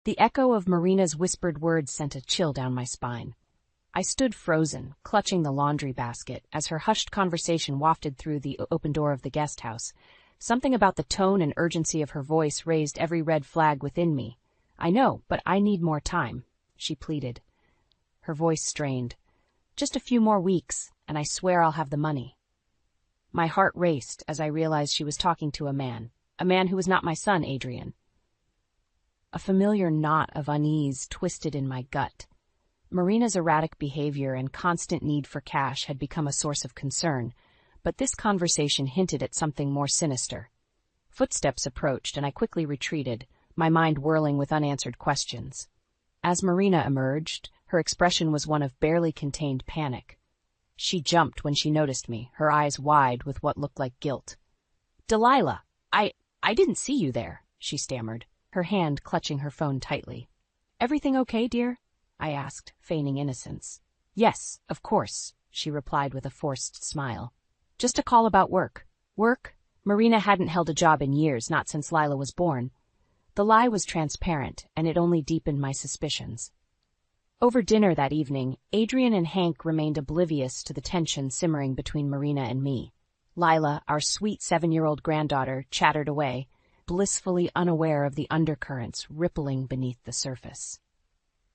The echo of Marina's whispered words sent a chill down my spine. I stood frozen, clutching the laundry basket, as her hushed conversation wafted through the open door of the guest house. Something about the tone and urgency of her voice raised every red flag within me. "I know, but I need more time," she pleaded. Her voice strained. "Just a few more weeks, and I swear I'll have the money." My heart raced as I realized she was talking to a man who was not my son, Adrian. A familiar knot of unease twisted in my gut. Marina's erratic behavior and constant need for cash had become a source of concern, but this conversation hinted at something more sinister. Footsteps approached, and I quickly retreated, my mind whirling with unanswered questions. As Marina emerged, her expression was one of barely contained panic. She jumped when she noticed me, her eyes wide with what looked like guilt. "Delilah, I didn't see you there," she stammered, her hand clutching her phone tightly. "Everything okay, dear?" I asked, feigning innocence. "Yes, of course," she replied with a forced smile. "Just a call about work." Work? Marina hadn't held a job in years, not since Lila was born. The lie was transparent, and it only deepened my suspicions. Over dinner that evening, Adrian and Hank remained oblivious to the tension simmering between Marina and me. Lila, our sweet 7-year-old granddaughter, chattered away, blissfully unaware of the undercurrents rippling beneath the surface.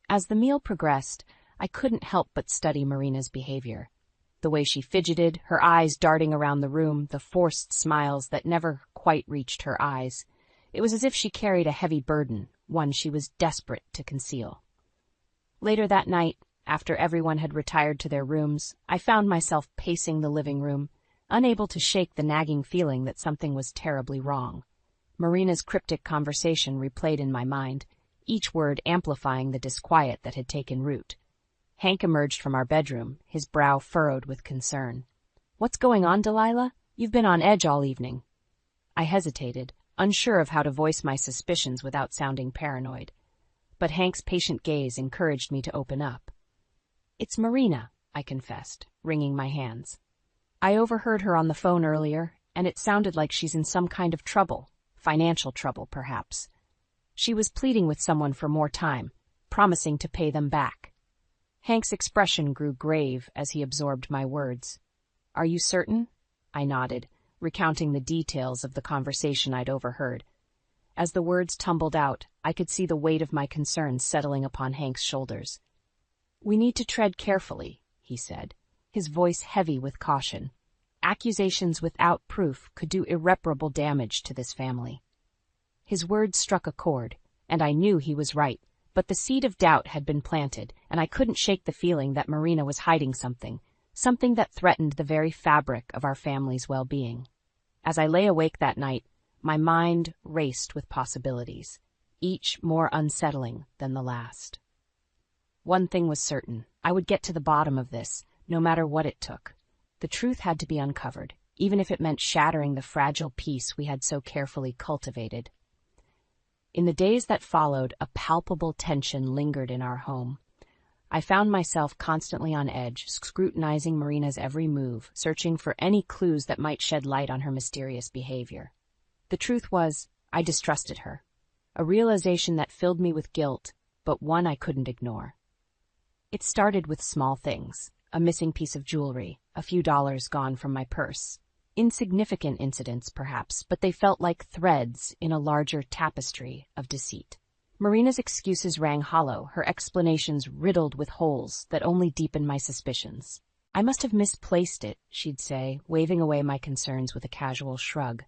As the meal progressed, I couldn't help but study Marina's behavior. The way she fidgeted, her eyes darting around the room, the forced smiles that never quite reached her eyes. It was as if she carried a heavy burden, one she was desperate to conceal. Later that night, after everyone had retired to their rooms, I found myself pacing the living room, unable to shake the nagging feeling that something was terribly wrong. Marina's cryptic conversation replayed in my mind, each word amplifying the disquiet that had taken root. Hank emerged from our bedroom, his brow furrowed with concern. "What's going on, Delilah? You've been on edge all evening." I hesitated, unsure of how to voice my suspicions without sounding paranoid. But Hank's patient gaze encouraged me to open up. "It's Marina," I confessed, wringing my hands. "I overheard her on the phone earlier, and it sounded like she's in some kind of trouble, financial trouble, perhaps. She was pleading with someone for more time, promising to pay them back." Hank's expression grew grave as he absorbed my words. "Are you certain?" I nodded, recounting the details of the conversation I'd overheard. As the words tumbled out, I could see the weight of my concerns settling upon Hank's shoulders. "We need to tread carefully," he said, his voice heavy with caution. "Accusations without proof could do irreparable damage to this family." His words struck a chord, and I knew he was right, but the seed of doubt had been planted, and I couldn't shake the feeling that Marina was hiding something that threatened the very fabric of our family's well-being. As I lay awake that night, my mind raced with possibilities, each more unsettling than the last. One thing was certain: I would get to the bottom of this, no matter what it took. The truth had to be uncovered, even if it meant shattering the fragile peace we had so carefully cultivated. In the days that followed, a palpable tension lingered in our home. I found myself constantly on edge, scrutinizing Marina's every move, searching for any clues that might shed light on her mysterious behavior. The truth was, I distrusted her, a realization that filled me with guilt, but one I couldn't ignore. It started with small things: a missing piece of jewelry, a few dollars gone from my purse. Insignificant incidents, perhaps, but they felt like threads in a larger tapestry of deceit. Marina's excuses rang hollow, her explanations riddled with holes that only deepened my suspicions. "I must have misplaced it," she'd say, waving away my concerns with a casual shrug.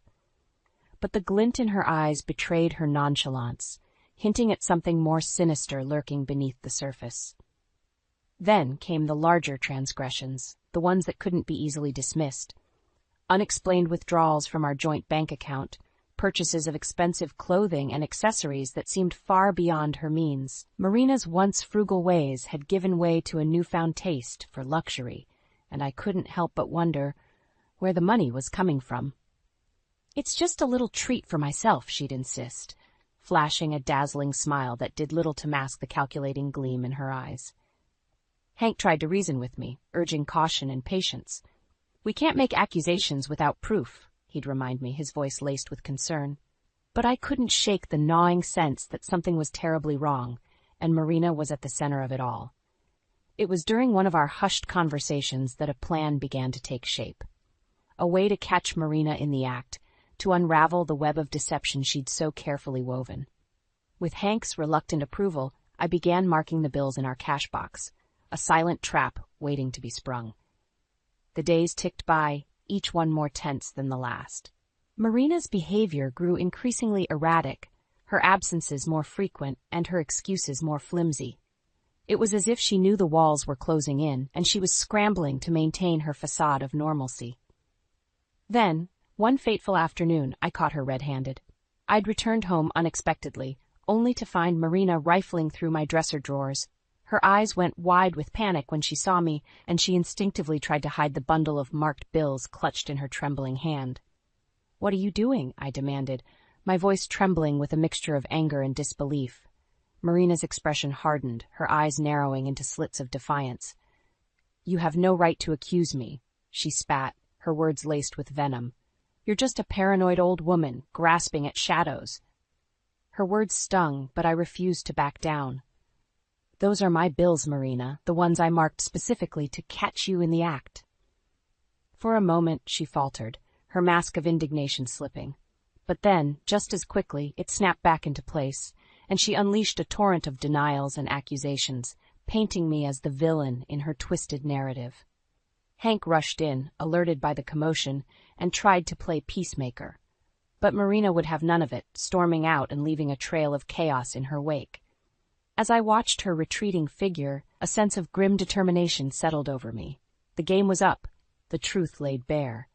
But the glint in her eyes betrayed her nonchalance, hinting at something more sinister lurking beneath the surface. Then came the larger transgressions, the ones that couldn't be easily dismissed. Unexplained withdrawals from our joint bank account, purchases of expensive clothing and accessories that seemed far beyond her means. Marina's once frugal ways had given way to a newfound taste for luxury, and I couldn't help but wonder where the money was coming from. "It's just a little treat for myself," she'd insist, flashing a dazzling smile that did little to mask the calculating gleam in her eyes. Hank tried to reason with me, urging caution and patience. "We can't make accusations without proof," he'd remind me, his voice laced with concern. But I couldn't shake the gnawing sense that something was terribly wrong, and Marina was at the center of it all. It was during one of our hushed conversations that a plan began to take shape. A way to catch Marina in the act, to unravel the web of deception she'd so carefully woven. With Hank's reluctant approval, I began marking the bills in our cash box, a silent trap waiting to be sprung. The days ticked by, each one more tense than the last. Marina's behavior grew increasingly erratic, her absences more frequent and her excuses more flimsy. It was as if she knew the walls were closing in, and she was scrambling to maintain her facade of normalcy. Then, one fateful afternoon, I caught her red-handed. I'd returned home unexpectedly, only to find Marina rifling through my dresser drawers. Her eyes went wide with panic when she saw me, and she instinctively tried to hide the bundle of marked bills clutched in her trembling hand. "What are you doing?" I demanded, my voice trembling with a mixture of anger and disbelief. Marina's expression hardened, her eyes narrowing into slits of defiance. "You have no right to accuse me," she spat, her words laced with venom. "You're just a paranoid old woman, grasping at shadows." Her words stung, but I refused to back down. "Those are my bills, Marina, the ones I marked specifically to catch you in the act." For a moment, she faltered, her mask of indignation slipping. But then, just as quickly, it snapped back into place, and she unleashed a torrent of denials and accusations, painting me as the villain in her twisted narrative. Hank rushed in, alerted by the commotion, and tried to play peacemaker. But Marina would have none of it, storming out and leaving a trail of chaos in her wake. As I watched her retreating figure, a sense of grim determination settled over me. The game was up, the truth laid bare.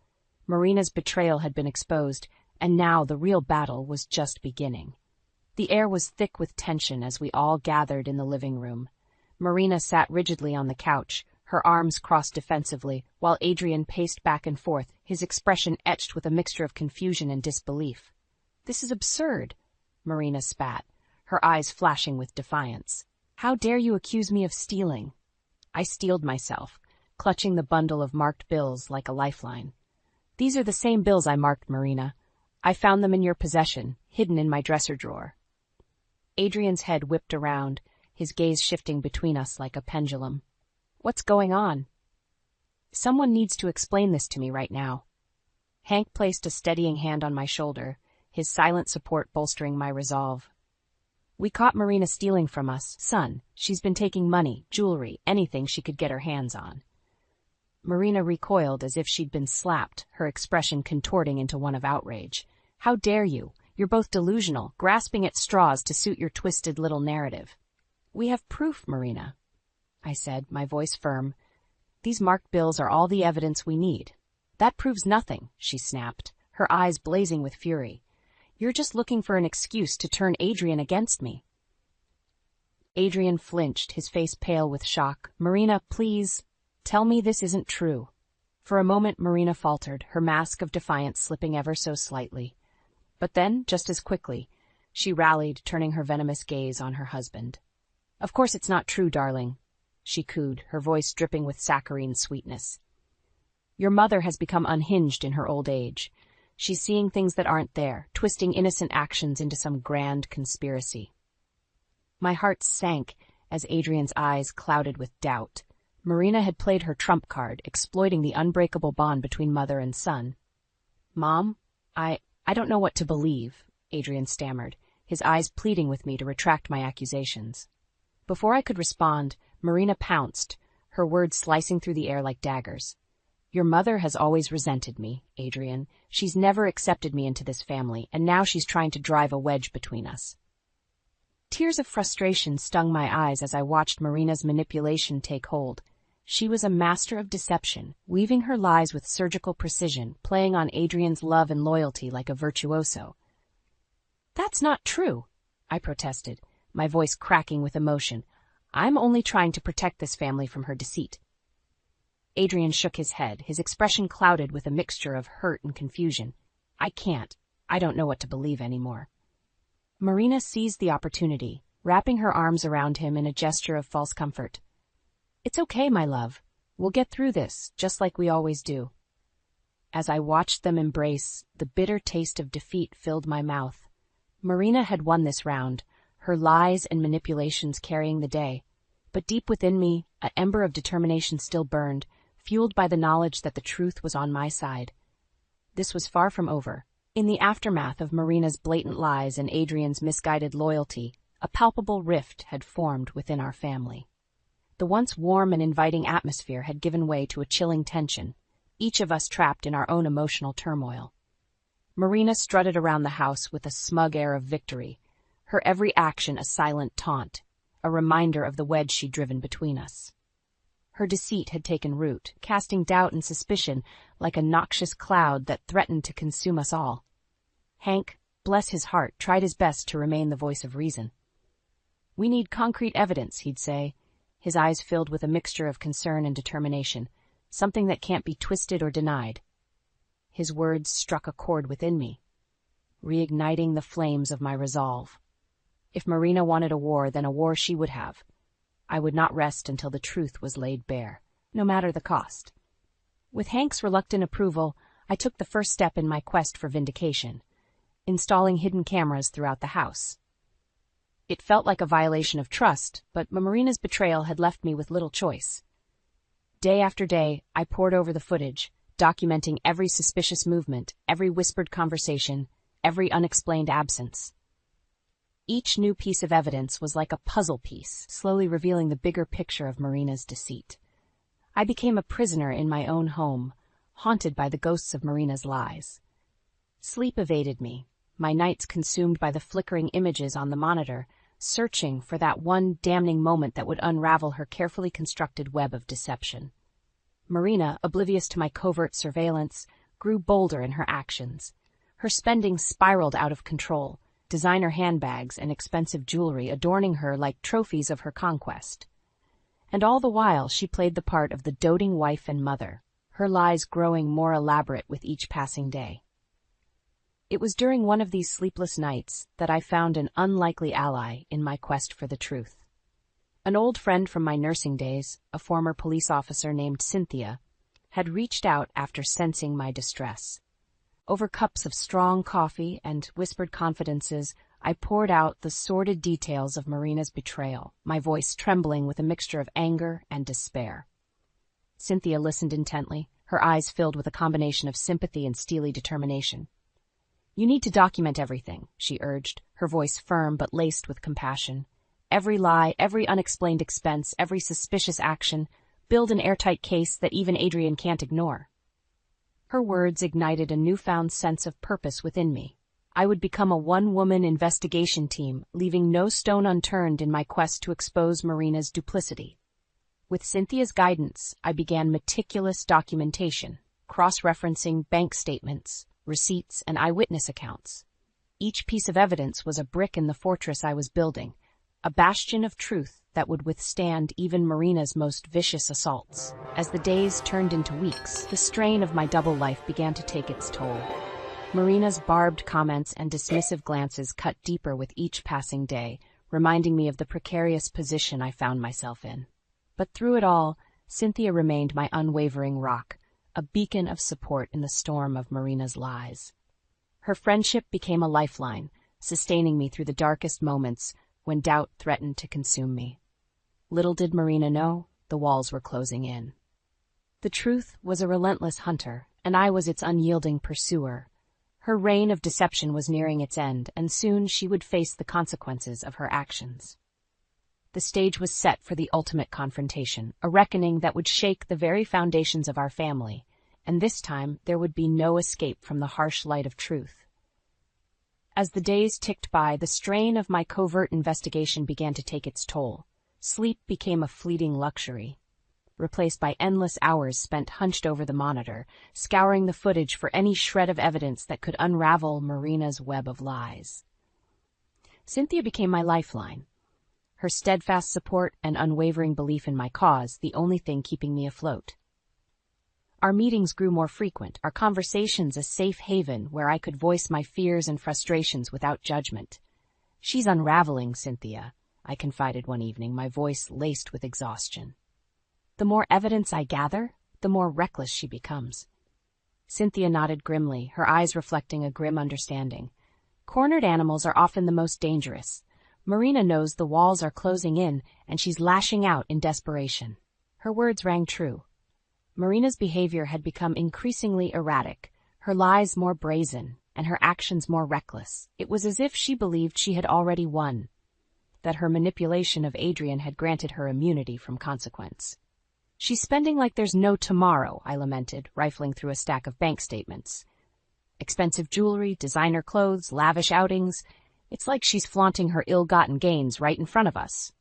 Marina's betrayal had been exposed, and now the real battle was just beginning. The air was thick with tension as we all gathered in the living room. Marina sat rigidly on the couch, her arms crossed defensively, while Adrian paced back and forth, his expression etched with a mixture of confusion and disbelief. "This is absurd," Marina spat, her eyes flashing with defiance. "How dare you accuse me of stealing?" I steeled myself, clutching the bundle of marked bills like a lifeline. "These are the same bills I marked, Marina. I found them in your possession, hidden in my dresser drawer." Adrian's head whipped around, his gaze shifting between us like a pendulum. "What's going on?" "Someone needs to explain this to me right now." Hank placed a steadying hand on my shoulder, his silent support bolstering my resolve. "We caught Marina stealing from us, son. She's been taking money, jewelry, anything she could get her hands on." Marina recoiled as if she'd been slapped, her expression contorting into one of outrage. "How dare you? You're both delusional, grasping at straws to suit your twisted little narrative." "We have proof, Marina," I said, my voice firm. "These marked bills are all the evidence we need." "That proves nothing," she snapped, her eyes blazing with fury. "You're just looking for an excuse to turn Adrian against me." Adrian flinched, his face pale with shock. "Marina, please, tell me this isn't true." For a moment Marina faltered, her mask of defiance slipping ever so slightly. But then, just as quickly, she rallied, turning her venomous gaze on her husband. "Of course it's not true, darling," she cooed, her voice dripping with saccharine sweetness. "Your mother has become unhinged in her old age. She's seeing things that aren't there, twisting innocent actions into some grand conspiracy." My heart sank as Adrian's eyes clouded with doubt. Marina had played her trump card, exploiting the unbreakable bond between mother and son. "Mom, I don't know what to believe," Adrian stammered, his eyes pleading with me to retract my accusations. Before I could respond, Marina pounced, her words slicing through the air like daggers. "Your mother has always resented me, Adrian. She's never accepted me into this family, and now she's trying to drive a wedge between us." Tears of frustration stung my eyes as I watched Marina's manipulation take hold. She was a master of deception, weaving her lies with surgical precision, playing on Adrian's love and loyalty like a virtuoso. "That's not true," I protested, my voice cracking with emotion. "I'm only trying to protect this family from her deceit." Adrian shook his head, his expression clouded with a mixture of hurt and confusion. I don't know what to believe anymore." Marina seized the opportunity, wrapping her arms around him in a gesture of false comfort. "It's okay, my love. We'll get through this, just like we always do." As I watched them embrace, the bitter taste of defeat filled my mouth. Marina had won this round, her lies and manipulations carrying the day. But deep within me, an ember of determination still burned, fueled by the knowledge that the truth was on my side. This was far from over. In the aftermath of Marina's blatant lies and Adrian's misguided loyalty, a palpable rift had formed within our family. The once warm and inviting atmosphere had given way to a chilling tension, each of us trapped in our own emotional turmoil. Marina strutted around the house with a smug air of victory, her every action a silent taunt, a reminder of the wedge she'd driven between us. Her deceit had taken root, casting doubt and suspicion like a noxious cloud that threatened to consume us all. Hank, bless his heart, tried his best to remain the voice of reason. "We need concrete evidence," he'd say, his eyes filled with a mixture of concern and determination, "something that can't be twisted or denied." His words struck a chord within me, reigniting the flames of my resolve. If Marina wanted a war, then a war she would have. I would not rest until the truth was laid bare, no matter the cost. With Hank's reluctant approval, I took the first step in my quest for vindication, installing hidden cameras throughout the house. It felt like a violation of trust, but Marina's betrayal had left me with little choice. Day after day, I pored over the footage, documenting every suspicious movement, every whispered conversation, every unexplained absence. Each new piece of evidence was like a puzzle piece, slowly revealing the bigger picture of Marina's deceit. I became a prisoner in my own home, haunted by the ghosts of Marina's lies. Sleep evaded me, my nights consumed by the flickering images on the monitor, searching for that one damning moment that would unravel her carefully constructed web of deception. Marina, oblivious to my covert surveillance, grew bolder in her actions. Her spending spiraled out of control, designer handbags and expensive jewelry adorning her like trophies of her conquest. And all the while she played the part of the doting wife and mother, her lies growing more elaborate with each passing day. It was during one of these sleepless nights that I found an unlikely ally in my quest for the truth. An old friend from my nursing days, a former police officer named Cynthia, had reached out after sensing my distress. Over cups of strong coffee and whispered confidences, I poured out the sordid details of Marina's betrayal, my voice trembling with a mixture of anger and despair. Cynthia listened intently, her eyes filled with a combination of sympathy and steely determination. "You need to document everything," she urged, her voice firm but laced with compassion. "Every lie, every unexplained expense, every suspicious action. Build an airtight case that even Adrian can't ignore." Her words ignited a newfound sense of purpose within me. I would become a one-woman investigation team, leaving no stone unturned in my quest to expose Marina's duplicity. With Cynthia's guidance, I began meticulous documentation, cross-referencing bank statements, receipts, and eyewitness accounts. Each piece of evidence was a brick in the fortress I was building, a bastion of truth that would withstand even Marina's most vicious assaults. As the days turned into weeks, the strain of my double life began to take its toll. Marina's barbed comments and dismissive glances cut deeper with each passing day, reminding me of the precarious position I found myself in. But through it all, Cynthia remained my unwavering rock, a beacon of support in the storm of Marina's lies. Her friendship became a lifeline, sustaining me through the darkest moments when doubt threatened to consume me. Little did Marina know, the walls were closing in. The truth was a relentless hunter, and I was its unyielding pursuer. Her reign of deception was nearing its end, and soon she would face the consequences of her actions. The stage was set for the ultimate confrontation, a reckoning that would shake the very foundations of our family, and this time there would be no escape from the harsh light of truth. As the days ticked by, the strain of my covert investigation began to take its toll. Sleep became a fleeting luxury, replaced by endless hours spent hunched over the monitor, scouring the footage for any shred of evidence that could unravel Marina's web of lies. Cynthia became my lifeline, her steadfast support and unwavering belief in my cause the only thing keeping me afloat. Our meetings grew more frequent, our conversations a safe haven where I could voice my fears and frustrations without judgment. "She's unraveling, Cynthia," I confided one evening, my voice laced with exhaustion. "The more evidence I gather, the more reckless she becomes." Cynthia nodded grimly, her eyes reflecting a grim understanding. Cornered animals are often the most dangerous. Marina knows the walls are closing in, and she's lashing out in desperation. Her words rang true. Marina's behavior had become increasingly erratic, her lies more brazen, and her actions more reckless. It was as if she believed she had already won, that her manipulation of Adrian had granted her immunity from consequence. She's spending like there's no tomorrow, I lamented, rifling through a stack of bank statements. Expensive jewelry, designer clothes, lavish outings. It's like she's flaunting her ill-gotten gains right in front of us.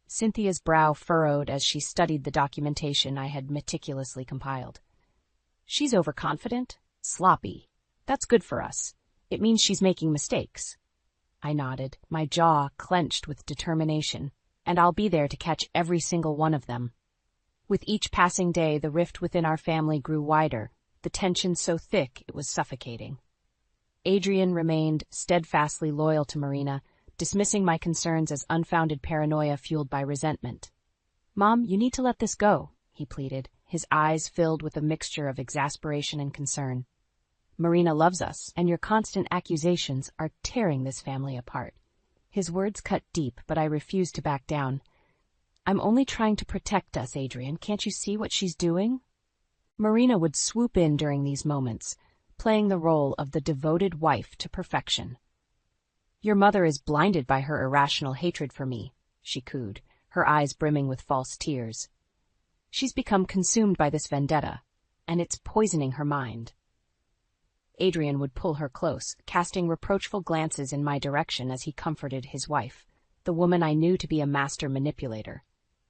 Cynthia's brow furrowed as she studied the documentation I had meticulously compiled. She's overconfident, sloppy. That's good for us. It means she's making mistakes. I nodded, my jaw clenched with determination, and I'll be there to catch every single one of them. With each passing day, the rift within our family grew wider, the tension so thick it was suffocating. Adrian remained steadfastly loyal to Marina, dismissing my concerns as unfounded paranoia fueled by resentment. "Mom, you need to let this go," he pleaded, his eyes filled with a mixture of exasperation and concern. "Marina loves us, and your constant accusations are tearing this family apart." His words cut deep, but I refused to back down. "I'm only trying to protect us, Adrian. Can't you see what she's doing?" Marina would swoop in during these moments, playing the role of the devoted wife to perfection. "Your mother is blinded by her irrational hatred for me," she cooed, her eyes brimming with false tears. "She's become consumed by this vendetta, and it's poisoning her mind." Adrian would pull her close, casting reproachful glances in my direction as he comforted his wife, the woman I knew to be a master manipulator.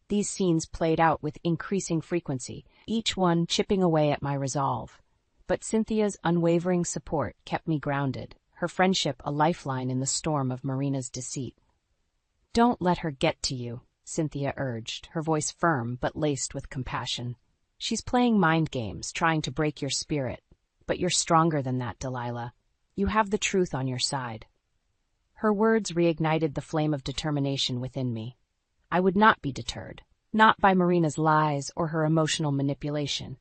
These scenes played out with increasing frequency, each one chipping away at my resolve. But Cynthia's unwavering support kept me grounded, her friendship a lifeline in the storm of Marina's deceit. "Don't let her get to you," Cynthia urged, her voice firm but laced with compassion. "She's playing mind games, trying to break your spirit. But you're stronger than that, Delilah. You have the truth on your side." Her words reignited the flame of determination within me. I would not be deterred, not by Marina's lies or her emotional manipulation.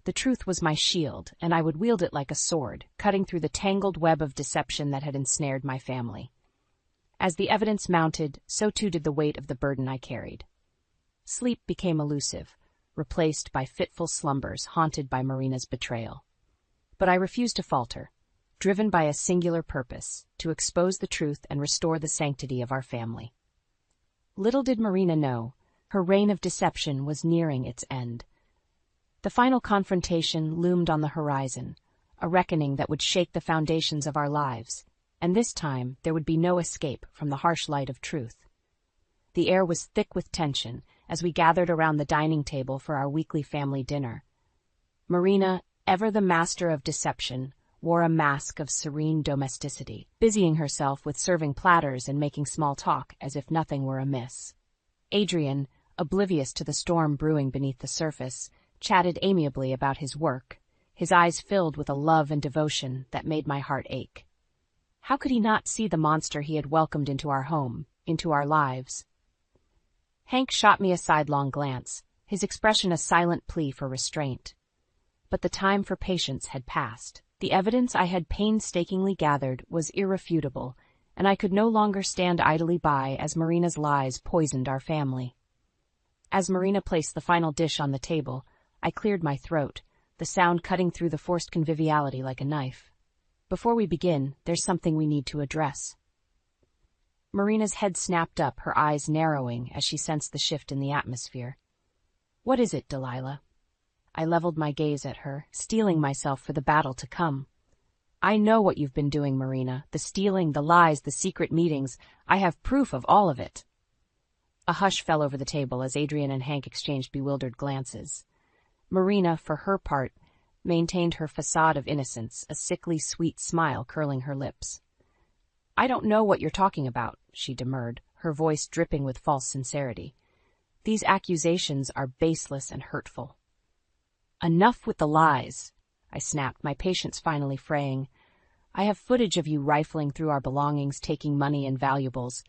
The truth was my shield, and I would wield it like a sword, cutting through the tangled web of deception that had ensnared my family. As the evidence mounted, so too did the weight of the burden I carried. Sleep became elusive, replaced by fitful slumbers haunted by Marina's betrayal. But I refused to falter, driven by a singular purpose, to expose the truth and restore the sanctity of our family. Little did Marina know, her reign of deception was nearing its end. The final confrontation loomed on the horizon, a reckoning that would shake the foundations of our lives, and this time there would be no escape from the harsh light of truth. The air was thick with tension as we gathered around the dining table for our weekly family dinner. Marina, ever the master of deception, wore a mask of serene domesticity, busying herself with serving platters and making small talk as if nothing were amiss. Adrian, oblivious to the storm brewing beneath the surface, chatted amiably about his work, his eyes filled with a love and devotion that made my heart ache. How could he not see the monster he had welcomed into our home, into our lives? Hank shot me a sidelong glance, his expression a silent plea for restraint. But the time for patience had passed. The evidence I had painstakingly gathered was irrefutable, and I could no longer stand idly by as Marina's lies poisoned our family. As Marina placed the final dish on the table, I cleared my throat, the sound cutting through the forced conviviality like a knife. "Before we begin, there's something we need to address." Marina's head snapped up, her eyes narrowing as she sensed the shift in the atmosphere. "What is it, Delilah?" I leveled my gaze at her, steeling myself for the battle to come. "I know what you've been doing, Marina. The stealing, the lies, the secret meetings. I have proof of all of it." A hush fell over the table as Adrian and Hank exchanged bewildered glances. Marina, for her part, maintained her facade of innocence, a sickly sweet smile curling her lips. "I don't know what you're talking about," she demurred, her voice dripping with false sincerity. "These accusations are baseless and hurtful." "Enough with the lies," I snapped, my patience finally fraying. "I have footage of you rifling through our belongings, taking money and valuables.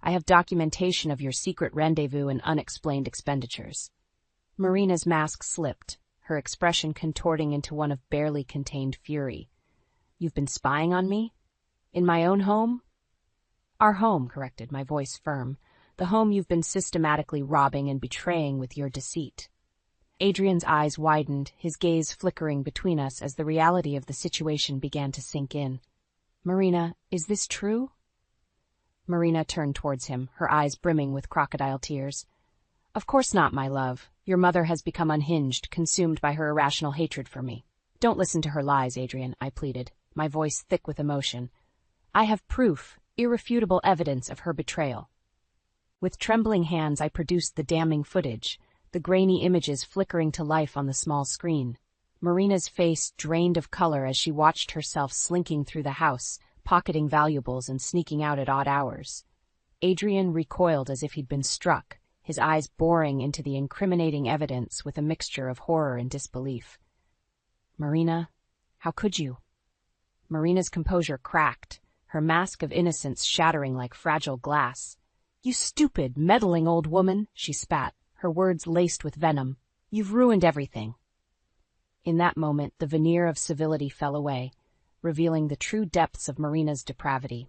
I have documentation of your secret rendezvous and unexplained expenditures." Marina's mask slipped, her expression contorting into one of barely contained fury. "You've been spying on me?" In my own home? Our home, corrected, my voice firm. The home you've been systematically robbing and betraying with your deceit. Adrian's eyes widened, his gaze flickering between us as the reality of the situation began to sink in. Marina, is this true? Marina turned towards him, her eyes brimming with crocodile tears. Of course not, my love. Your mother has become unhinged, consumed by her irrational hatred for me. Don't listen to her lies, Adrian, I pleaded, my voice thick with emotion. I have proof, irrefutable evidence of her betrayal. With trembling hands I produced the damning footage, the grainy images flickering to life on the small screen. Marina's face drained of color as she watched herself slinking through the house, pocketing valuables and sneaking out at odd hours. Adrian recoiled as if he'd been struck, his eyes boring into the incriminating evidence with a mixture of horror and disbelief. Marina, how could you? Marina's composure cracked, her mask of innocence shattering like fragile glass. You stupid, meddling old woman, she spat, her words laced with venom. You've ruined everything. In that moment, the veneer of civility fell away, revealing the true depths of Marina's depravity.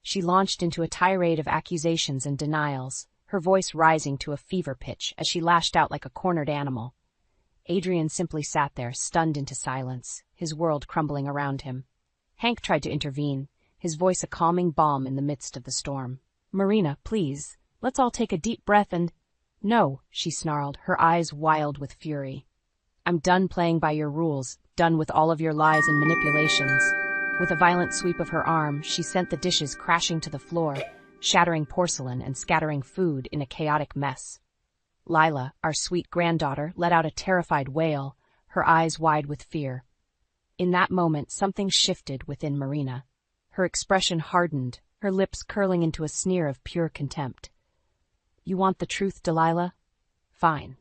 She launched into a tirade of accusations and denials, her voice rising to a fever pitch as she lashed out like a cornered animal. Adrian simply sat there, stunned into silence, his world crumbling around him. Hank tried to intervene, his voice a calming balm in the midst of the storm. Marina, please, let's all take a deep breath and— No, she snarled, her eyes wild with fury. I'm done playing by your rules, done with all of your lies and manipulations. With a violent sweep of her arm, she sent the dishes crashing to the floor, shattering porcelain and scattering food in a chaotic mess. Lila, our sweet granddaughter, let out a terrified wail, her eyes wide with fear. In that moment, something shifted within Marina. Her expression hardened, her lips curling into a sneer of pure contempt. You want the truth, Delilah? Fine.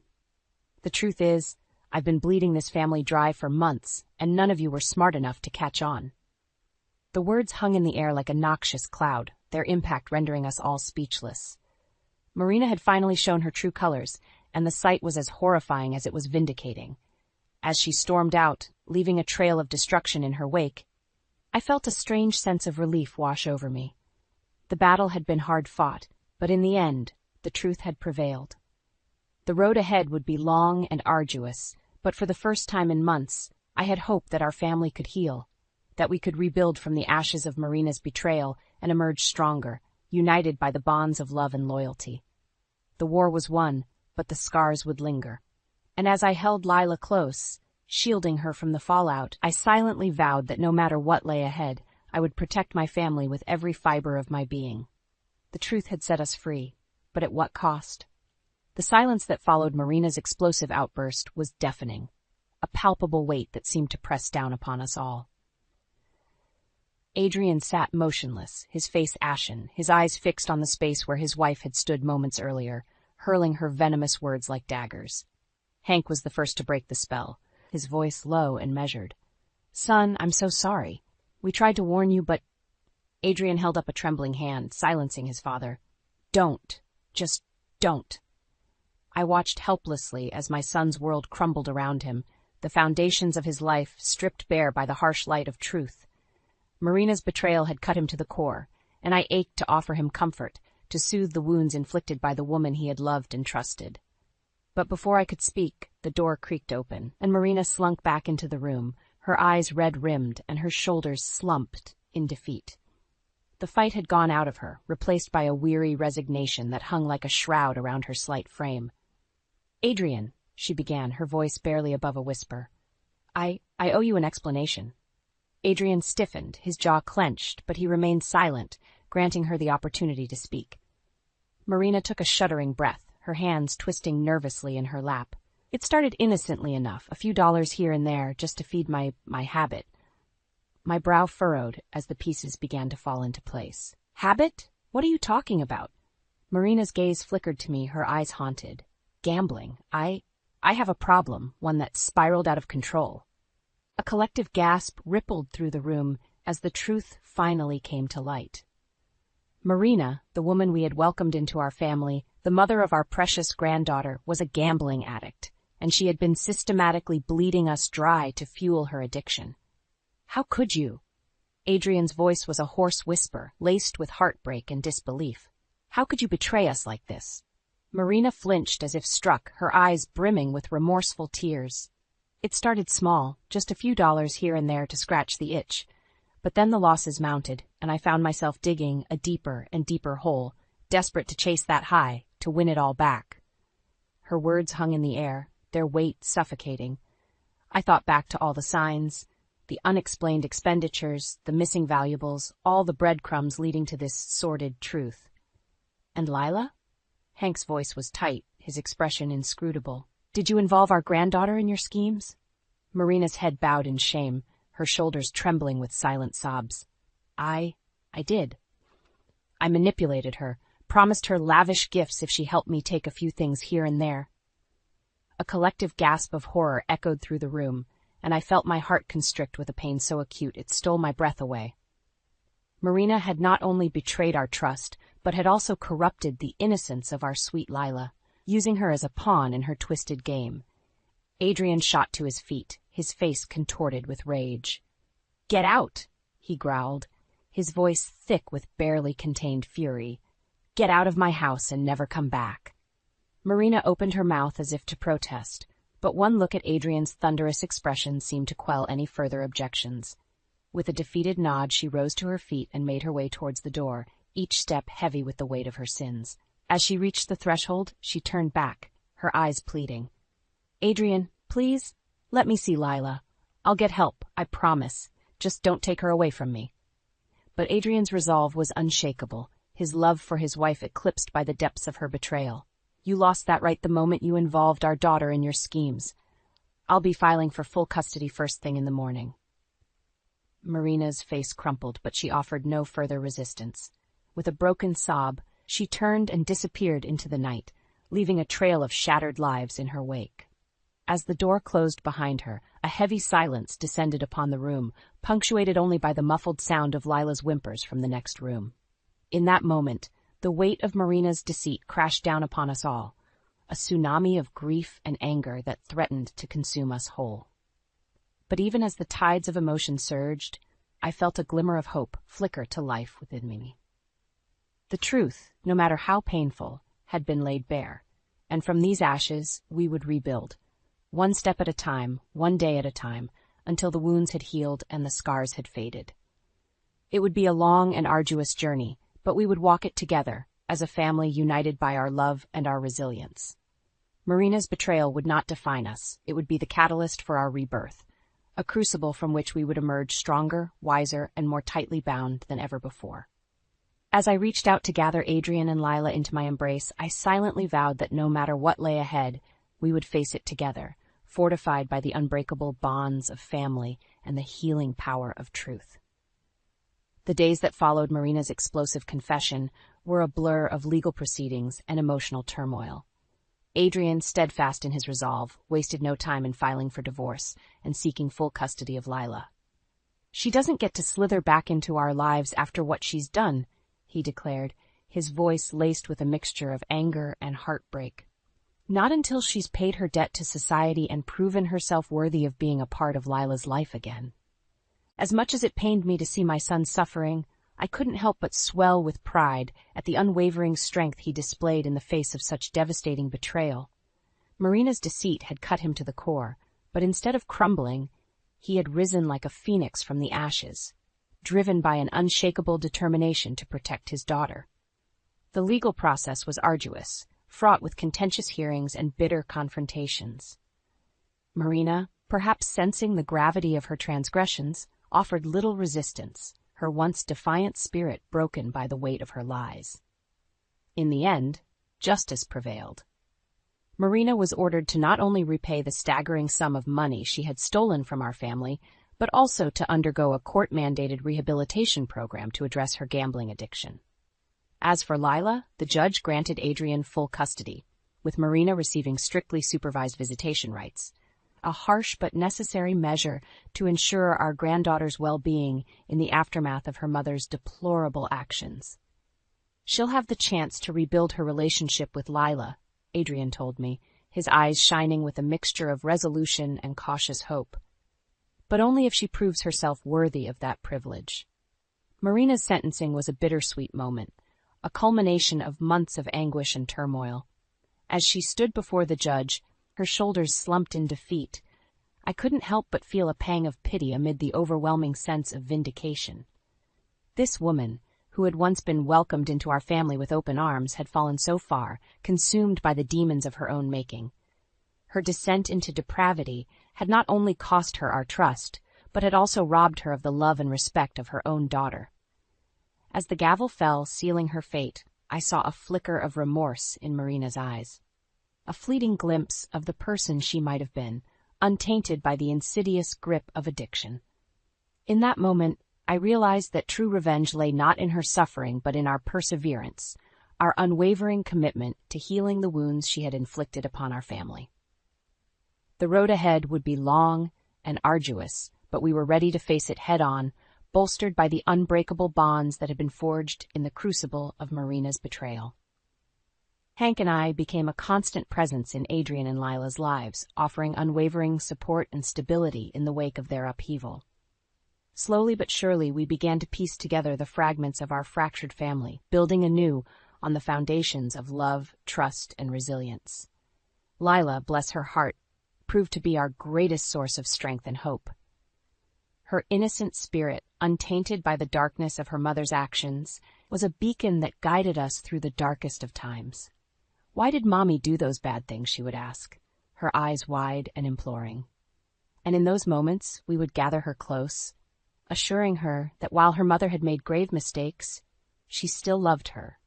The truth is, I've been bleeding this family dry for months, and none of you were smart enough to catch on. The words hung in the air like a noxious cloud, their impact rendering us all speechless. Marina had finally shown her true colors, and the sight was as horrifying as it was vindicating. As she stormed out, leaving a trail of destruction in her wake, I felt a strange sense of relief wash over me. The battle had been hard fought, but in the end, the truth had prevailed. The road ahead would be long and arduous, but for the first time in months, I had hoped that our family could heal, that we could rebuild from the ashes of Marina's betrayal and emerge stronger, united by the bonds of love and loyalty. The war was won, but the scars would linger. And as I held Lila close, shielding her from the fallout, I silently vowed that no matter what lay ahead, I would protect my family with every fiber of my being. The truth had set us free, but at what cost? The silence that followed Marina's explosive outburst was deafening, a palpable weight that seemed to press down upon us all. Adrian sat motionless, his face ashen, his eyes fixed on the space where his wife had stood moments earlier, hurling her venomous words like daggers. Hank was the first to break the spell, his voice low and measured. Son, I'm so sorry. We tried to warn you, but— Adrian held up a trembling hand, silencing his father. Don't. Just don't. I watched helplessly as my son's world crumbled around him, the foundations of his life stripped bare by the harsh light of truth. Marina's betrayal had cut him to the core, and I ached to offer him comfort, to soothe the wounds inflicted by the woman he had loved and trusted. But before I could speak, the door creaked open, and Marina slunk back into the room, her eyes red-rimmed and her shoulders slumped in defeat. The fight had gone out of her, replaced by a weary resignation that hung like a shroud around her slight frame. Adrian, she began, her voice barely above a whisper. I owe you an explanation. Adrian stiffened, his jaw clenched, but he remained silent, granting her the opportunity to speak. Marina took a shuddering breath, her hands twisting nervously in her lap. It started innocently enough, a few dollars here and there, just to feed my habit. My brow furrowed as the pieces began to fall into place. Habit? What are you talking about? Marina's gaze flickered to me, her eyes haunted. Gambling. I have a problem, one that spiraled out of control. A collective gasp rippled through the room as the truth finally came to light. Marina, the woman we had welcomed into our family, the mother of our precious granddaughter, was a gambling addict, and she had been systematically bleeding us dry to fuel her addiction. How could you? Adrian's voice was a hoarse whisper, laced with heartbreak and disbelief. "How could you betray us like this?" Marina flinched as if struck, her eyes brimming with remorseful tears. "It started small, just a few dollars here and there to scratch the itch. But then the losses mounted, and I found myself digging a deeper and deeper hole, desperate to chase that high, to win it all back." Her words hung in the air, their weight suffocating. I thought back to all the signs, the unexplained expenditures, the missing valuables, all the breadcrumbs leading to this sordid truth. "And Lila?" Hank's voice was tight, his expression inscrutable. "Did you involve our granddaughter in your schemes?" Marina's head bowed in shame, her shoulders trembling with silent sobs. I did. I manipulated her, promised her lavish gifts if she helped me take a few things here and there." A collective gasp of horror echoed through the room, and I felt my heart constrict with a pain so acute it stole my breath away. Marina had not only betrayed our trust, but had also corrupted the innocence of our sweet Lila, using her as a pawn in her twisted game. Adrian shot to his feet, his face contorted with rage. "Get out!" he growled, his voice thick with barely contained fury. "Get out of my house and never come back." Marina opened her mouth as if to protest, but one look at Adrian's thunderous expression seemed to quell any further objections. With a defeated nod, she rose to her feet and made her way towards the door, each step heavy with the weight of her sins. As she reached the threshold, she turned back, her eyes pleading. "Adrian, please, let me see Lila. I'll get help, I promise. Just don't take her away from me." But Adrian's resolve was unshakable, his love for his wife eclipsed by the depths of her betrayal. "You lost that right the moment you involved our daughter in your schemes. I'll be filing for full custody first thing in the morning." Marina's face crumpled, but she offered no further resistance. With a broken sob, she turned and disappeared into the night, leaving a trail of shattered lives in her wake. As the door closed behind her, a heavy silence descended upon the room, punctuated only by the muffled sound of Lila's whimpers from the next room. In that moment, the weight of Marina's deceit crashed down upon us all, a tsunami of grief and anger that threatened to consume us whole. But even as the tides of emotion surged, I felt a glimmer of hope flicker to life within me. The truth, no matter how painful, had been laid bare, and from these ashes we would rebuild, one step at a time, one day at a time, until the wounds had healed and the scars had faded. It would be a long and arduous journey, but we would walk it together, as a family united by our love and our resilience. Marina's betrayal would not define us, it would be the catalyst for our rebirth, a crucible from which we would emerge stronger, wiser, and more tightly bound than ever before. As I reached out to gather Adrian and Lila into my embrace, I silently vowed that no matter what lay ahead, we would face it together, fortified by the unbreakable bonds of family and the healing power of truth. The days that followed Marina's explosive confession were a blur of legal proceedings and emotional turmoil. Adrian, steadfast in his resolve, wasted no time in filing for divorce and seeking full custody of Lila. "She doesn't get to slither back into our lives after what she's done," he declared, his voice laced with a mixture of anger and heartbreak. "Not until she's paid her debt to society and proven herself worthy of being a part of Lila's life again." As much as it pained me to see my son suffering, I couldn't help but swell with pride at the unwavering strength he displayed in the face of such devastating betrayal. Marina's deceit had cut him to the core, but instead of crumbling, he had risen like a phoenix from the ashes, driven by an unshakable determination to protect his daughter. The legal process was arduous, fraught with contentious hearings and bitter confrontations. Marina, perhaps sensing the gravity of her transgressions, offered little resistance, her once defiant spirit broken by the weight of her lies. In the end, justice prevailed. Marina was ordered to not only repay the staggering sum of money she had stolen from our family, but also to undergo a court-mandated rehabilitation program to address her gambling addiction. As for Lila, the judge granted Adrian full custody, with Marina receiving strictly supervised visitation rights, a harsh but necessary measure to ensure our granddaughter's well-being in the aftermath of her mother's deplorable actions. "She'll have the chance to rebuild her relationship with Lila," Adrian told me, his eyes shining with a mixture of resolution and cautious hope. "But only if she proves herself worthy of that privilege." Marina's sentencing was a bittersweet moment, a culmination of months of anguish and turmoil. As she stood before the judge, her shoulders slumped in defeat, I couldn't help but feel a pang of pity amid the overwhelming sense of vindication. This woman, who had once been welcomed into our family with open arms, had fallen so far, consumed by the demons of her own making. Her descent into depravity had not only cost her our trust, but had also robbed her of the love and respect of her own daughter. As the gavel fell, sealing her fate, I saw a flicker of remorse in Marina's eyes. A fleeting glimpse of the person she might have been, untainted by the insidious grip of addiction. In that moment, I realized that true revenge lay not in her suffering but in our perseverance, our unwavering commitment to healing the wounds she had inflicted upon our family. The road ahead would be long and arduous, but we were ready to face it head-on, bolstered by the unbreakable bonds that had been forged in the crucible of Marina's betrayal. Hank and I became a constant presence in Adrian and Lila's lives, offering unwavering support and stability in the wake of their upheaval. Slowly but surely, we began to piece together the fragments of our fractured family, building anew on the foundations of love, trust, and resilience. Lila, bless her heart, proved to be our greatest source of strength and hope. Her innocent spirit, untainted by the darkness of her mother's actions, was a beacon that guided us through the darkest of times. "Why did Mommy do those bad things?" she would ask, her eyes wide and imploring. And in those moments, we would gather her close, assuring her that while her mother had made grave mistakes, she still loved her.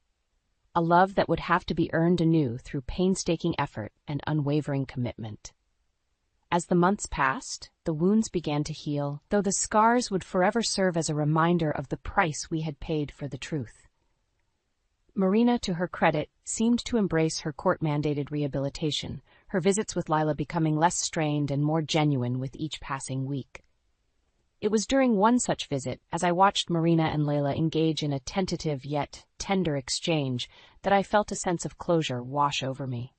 A love that would have to be earned anew through painstaking effort and unwavering commitment. As the months passed, the wounds began to heal, though the scars would forever serve as a reminder of the price we had paid for the truth. Marina, to her credit, seemed to embrace her court-mandated rehabilitation, her visits with Lila becoming less strained and more genuine with each passing week. It was during one such visit, as I watched Marina and Layla engage in a tentative yet tender exchange, that I felt a sense of closure wash over me.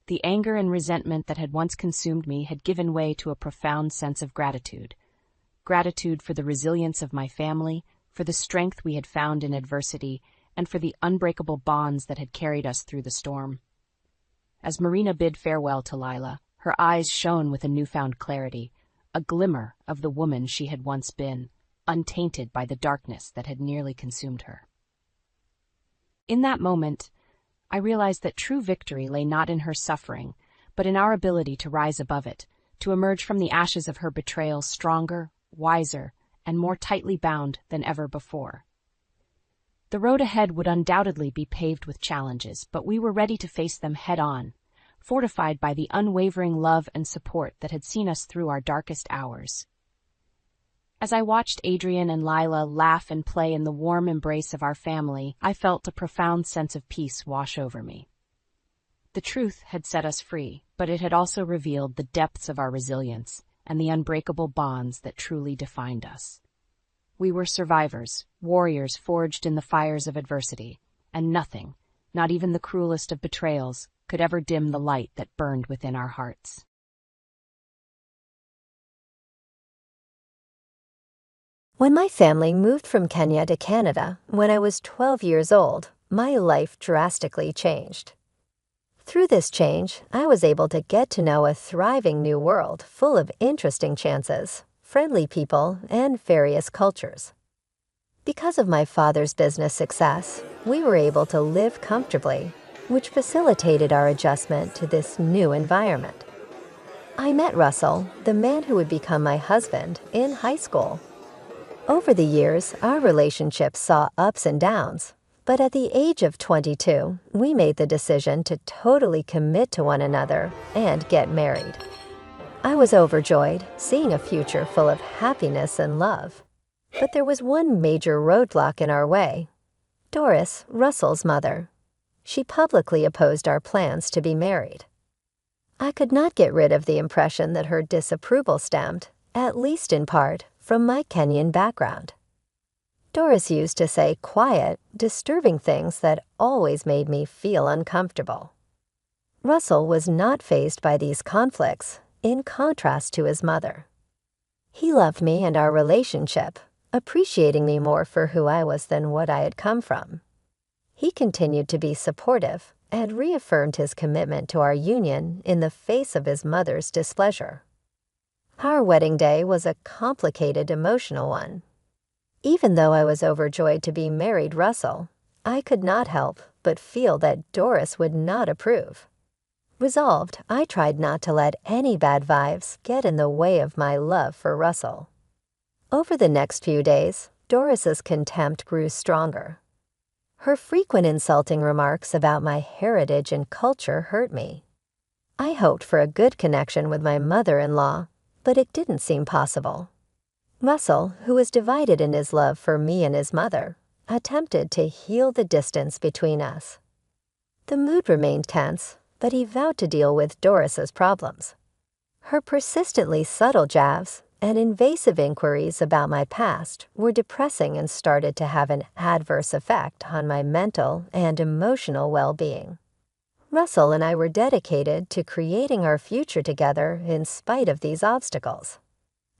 The anger and resentment that had once consumed me had given way to a profound sense of gratitude. Gratitude for the resilience of my family, for the strength we had found in adversity, and for the unbreakable bonds that had carried us through the storm. As Marina bid farewell to Lila, her eyes shone with a newfound clarity, a glimmer of the woman she had once been, untainted by the darkness that had nearly consumed her. In that moment, I realized that true victory lay not in her suffering, but in our ability to rise above it, to emerge from the ashes of her betrayal stronger, wiser, and more tightly bound than ever before. The road ahead would undoubtedly be paved with challenges, but we were ready to face them head-on, fortified by the unwavering love and support that had seen us through our darkest hours. As I watched Adrian and Lila laugh and play in the warm embrace of our family, I felt a profound sense of peace wash over me. The truth had set us free, but it had also revealed the depths of our resilience and the unbreakable bonds that truly defined us. We were survivors, warriors forged in the fires of adversity, and nothing, not even the cruelest of betrayals, could ever dim the light that burned within our hearts. When my family moved from Kenya to Canada when I was 12 years old, my life drastically changed. Through this change, I was able to get to know a thriving new world full of interesting chances, friendly people, and various cultures. Because of my father's business success, we were able to live comfortably, which facilitated our adjustment to this new environment. I met Russell, the man who would become my husband, in high school. Over the years, our relationship saw ups and downs, but at the age of 22, we made the decision to totally commit to one another and get married. I was overjoyed, seeing a future full of happiness and love. But there was one major roadblock in our way: Doris, Russell's mother. She publicly opposed our plans to be married. I could not get rid of the impression that her disapproval stemmed, at least in part, from my Kenyan background. Doris used to say quiet, disturbing things that always made me feel uncomfortable. Russell was not fazed by these conflicts, in contrast to his mother. He loved me and our relationship, appreciating me more for who I was than what I had come from. He continued to be supportive and reaffirmed his commitment to our union in the face of his mother's displeasure. Our wedding day was a complicated emotional one. Even though I was overjoyed to be married Russell, I could not help but feel that Doris would not approve. Resolved, I tried not to let any bad vibes get in the way of my love for Russell. Over the next few days, Doris's contempt grew stronger. Her frequent insulting remarks about my heritage and culture hurt me. I hoped for a good connection with my mother-in-law, but it didn't seem possible. Russell, who was divided in his love for me and his mother, attempted to heal the distance between us. The mood remained tense, but he vowed to deal with Doris's problems. Her persistently subtle jabs and invasive inquiries about my past were depressing and started to have an adverse effect on my mental and emotional well-being. Russell and I were dedicated to creating our future together in spite of these obstacles.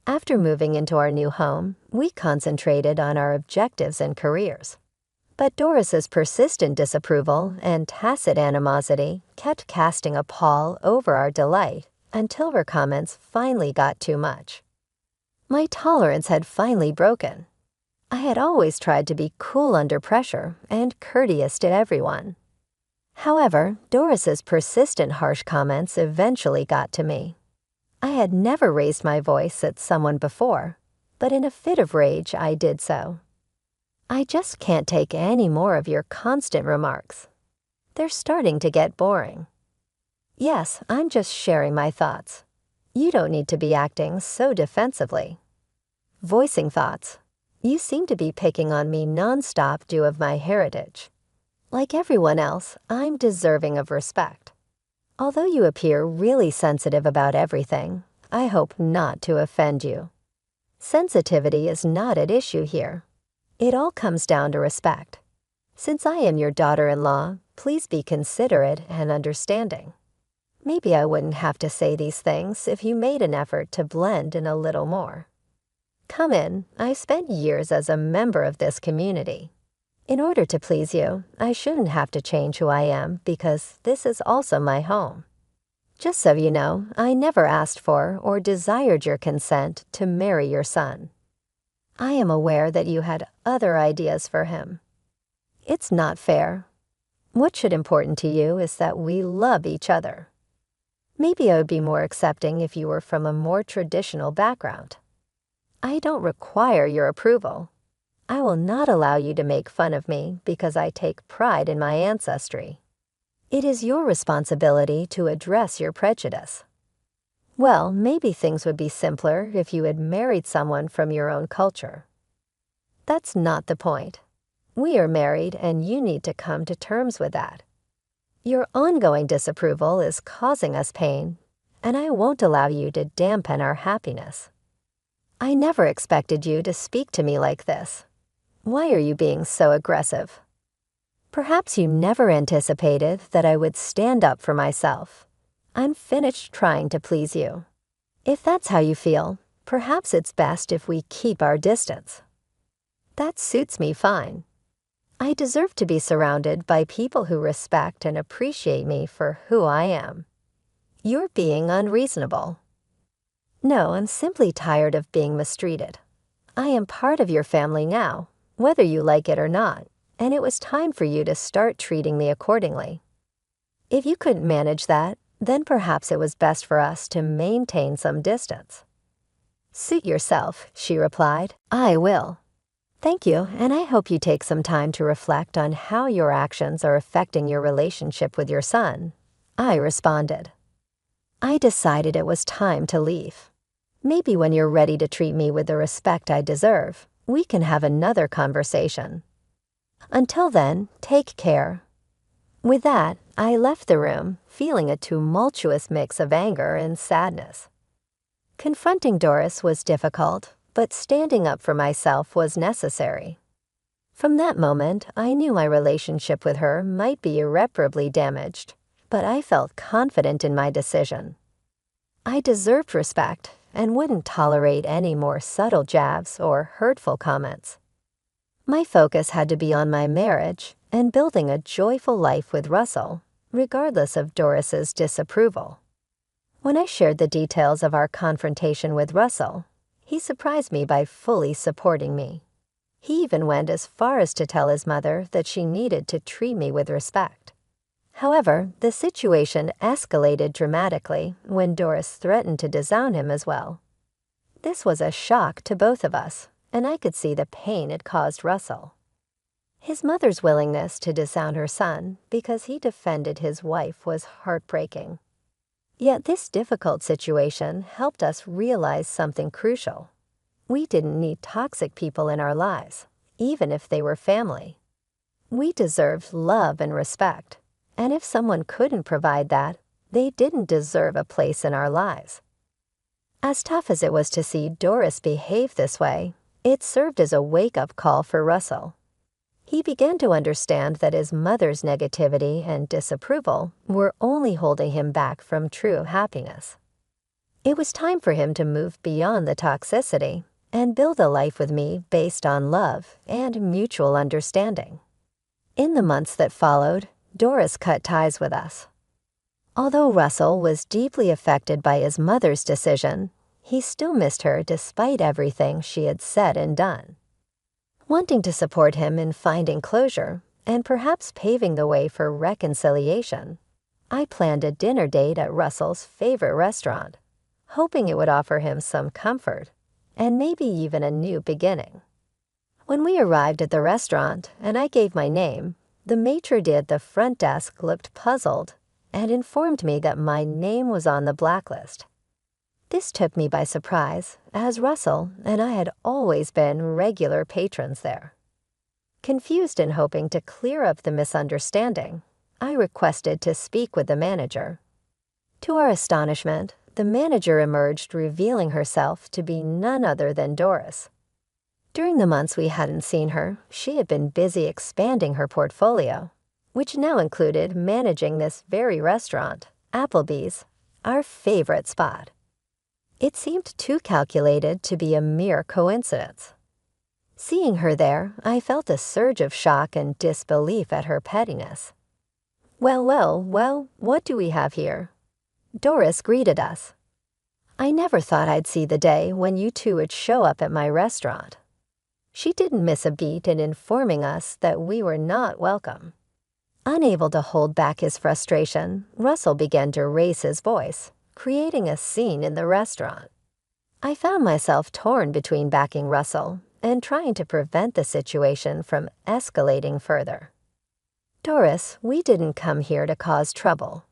After moving into our new home, we concentrated on our objectives and careers. But Doris's persistent disapproval and tacit animosity kept casting a pall over our delight until her comments finally got too much. My tolerance had finally broken. I had always tried to be cool under pressure and courteous to everyone. However, Doris's persistent harsh comments eventually got to me. I had never raised my voice at someone before, but in a fit of rage I did so. "I just can't take any more of your constant remarks. They're starting to get boring." "Yes, I'm just sharing my thoughts. You don't need to be acting so defensively." "Voicing thoughts. You seem to be picking on me nonstop due of my heritage. Like everyone else, I'm deserving of respect. Although you appear really sensitive about everything, I hope not to offend you. Sensitivity is not at issue here. It all comes down to respect. Since I am your daughter-in-law, please be considerate and understanding. Maybe I wouldn't have to say these things if you made an effort to blend in a little more. Come in, I've spent years as a member of this community. In order to please you, I shouldn't have to change who I am because this is also my home. Just so you know, I never asked for or desired your consent to marry your son. I am aware that you had other ideas for him. It's not fair. What should be important to you is that we love each other. Maybe I would be more accepting if you were from a more traditional background. I don't require your approval. I will not allow you to make fun of me because I take pride in my ancestry. It is your responsibility to address your prejudice. Well, maybe things would be simpler if you had married someone from your own culture. That's not the point. We are married and you need to come to terms with that. Your ongoing disapproval is causing us pain, and I won't allow you to dampen our happiness. I never expected you to speak to me like this. Why are you being so aggressive? Perhaps you never anticipated that I would stand up for myself. I'm finished trying to please you. If that's how you feel, perhaps it's best if we keep our distance. That suits me fine. I deserve to be surrounded by people who respect and appreciate me for who I am. You're being unreasonable. No, I'm simply tired of being mistreated. I am part of your family now, whether you like it or not, and it was time for you to start treating me accordingly. If you couldn't manage that, then perhaps it was best for us to maintain some distance." "Suit yourself," she replied. "I will." "Thank you, and I hope you take some time to reflect on how your actions are affecting your relationship with your son," I responded. I decided it was time to leave. Maybe when you're ready to treat me with the respect I deserve, we can have another conversation. Until then, take care. With that, I left the room, feeling a tumultuous mix of anger and sadness. Confronting Doris was difficult, but standing up for myself was necessary. From that moment, I knew my relationship with her might be irreparably damaged, but I felt confident in my decision. I deserved respect, and wouldn't tolerate any more subtle jabs or hurtful comments. My focus had to be on my marriage and building a joyful life with Russell, regardless of Doris's disapproval. When I shared the details of our confrontation with Russell, he surprised me by fully supporting me. He even went as far as to tell his mother that she needed to treat me with respect. However, the situation escalated dramatically when Doris threatened to disown him as well. This was a shock to both of us, and I could see the pain it caused Russell. His mother's willingness to disown her son because he defended his wife was heartbreaking. Yet this difficult situation helped us realize something crucial. We didn't need toxic people in our lives, even if they were family. We deserved love and respect, and if someone couldn't provide that, they didn't deserve a place in our lives. As tough as it was to see Doris behave this way, it served as a wake-up call for Russell. He began to understand that his mother's negativity and disapproval were only holding him back from true happiness. It was time for him to move beyond the toxicity and build a life with me based on love and mutual understanding. In the months that followed, Doris cut ties with us. Although Russell was deeply affected by his mother's decision, he still missed her despite everything she had said and done. Wanting to support him in finding closure and perhaps paving the way for reconciliation, I planned a dinner date at Russell's favorite restaurant, hoping it would offer him some comfort and maybe even a new beginning. When we arrived at the restaurant and I gave my name, the maitre d' at the front desk looked puzzled and informed me that my name was on the blacklist. This took me by surprise, as Russell and I had always been regular patrons there. Confused and hoping to clear up the misunderstanding, I requested to speak with the manager. To our astonishment, the manager emerged, revealing herself to be none other than Doris. During the months we hadn't seen her, she had been busy expanding her portfolio, which now included managing this very restaurant, Applebee's, our favorite spot. It seemed too calculated to be a mere coincidence. Seeing her there, I felt a surge of shock and disbelief at her pettiness. Well, what do we have here? Doris greeted us. I never thought I'd see the day when you two would show up at my restaurant. She didn't miss a beat in informing us that we were not welcome. Unable to hold back his frustration, Russell began to raise his voice, creating a scene in the restaurant. I found myself torn between backing Russell and trying to prevent the situation from escalating further. Doris, we didn't come here to cause trouble.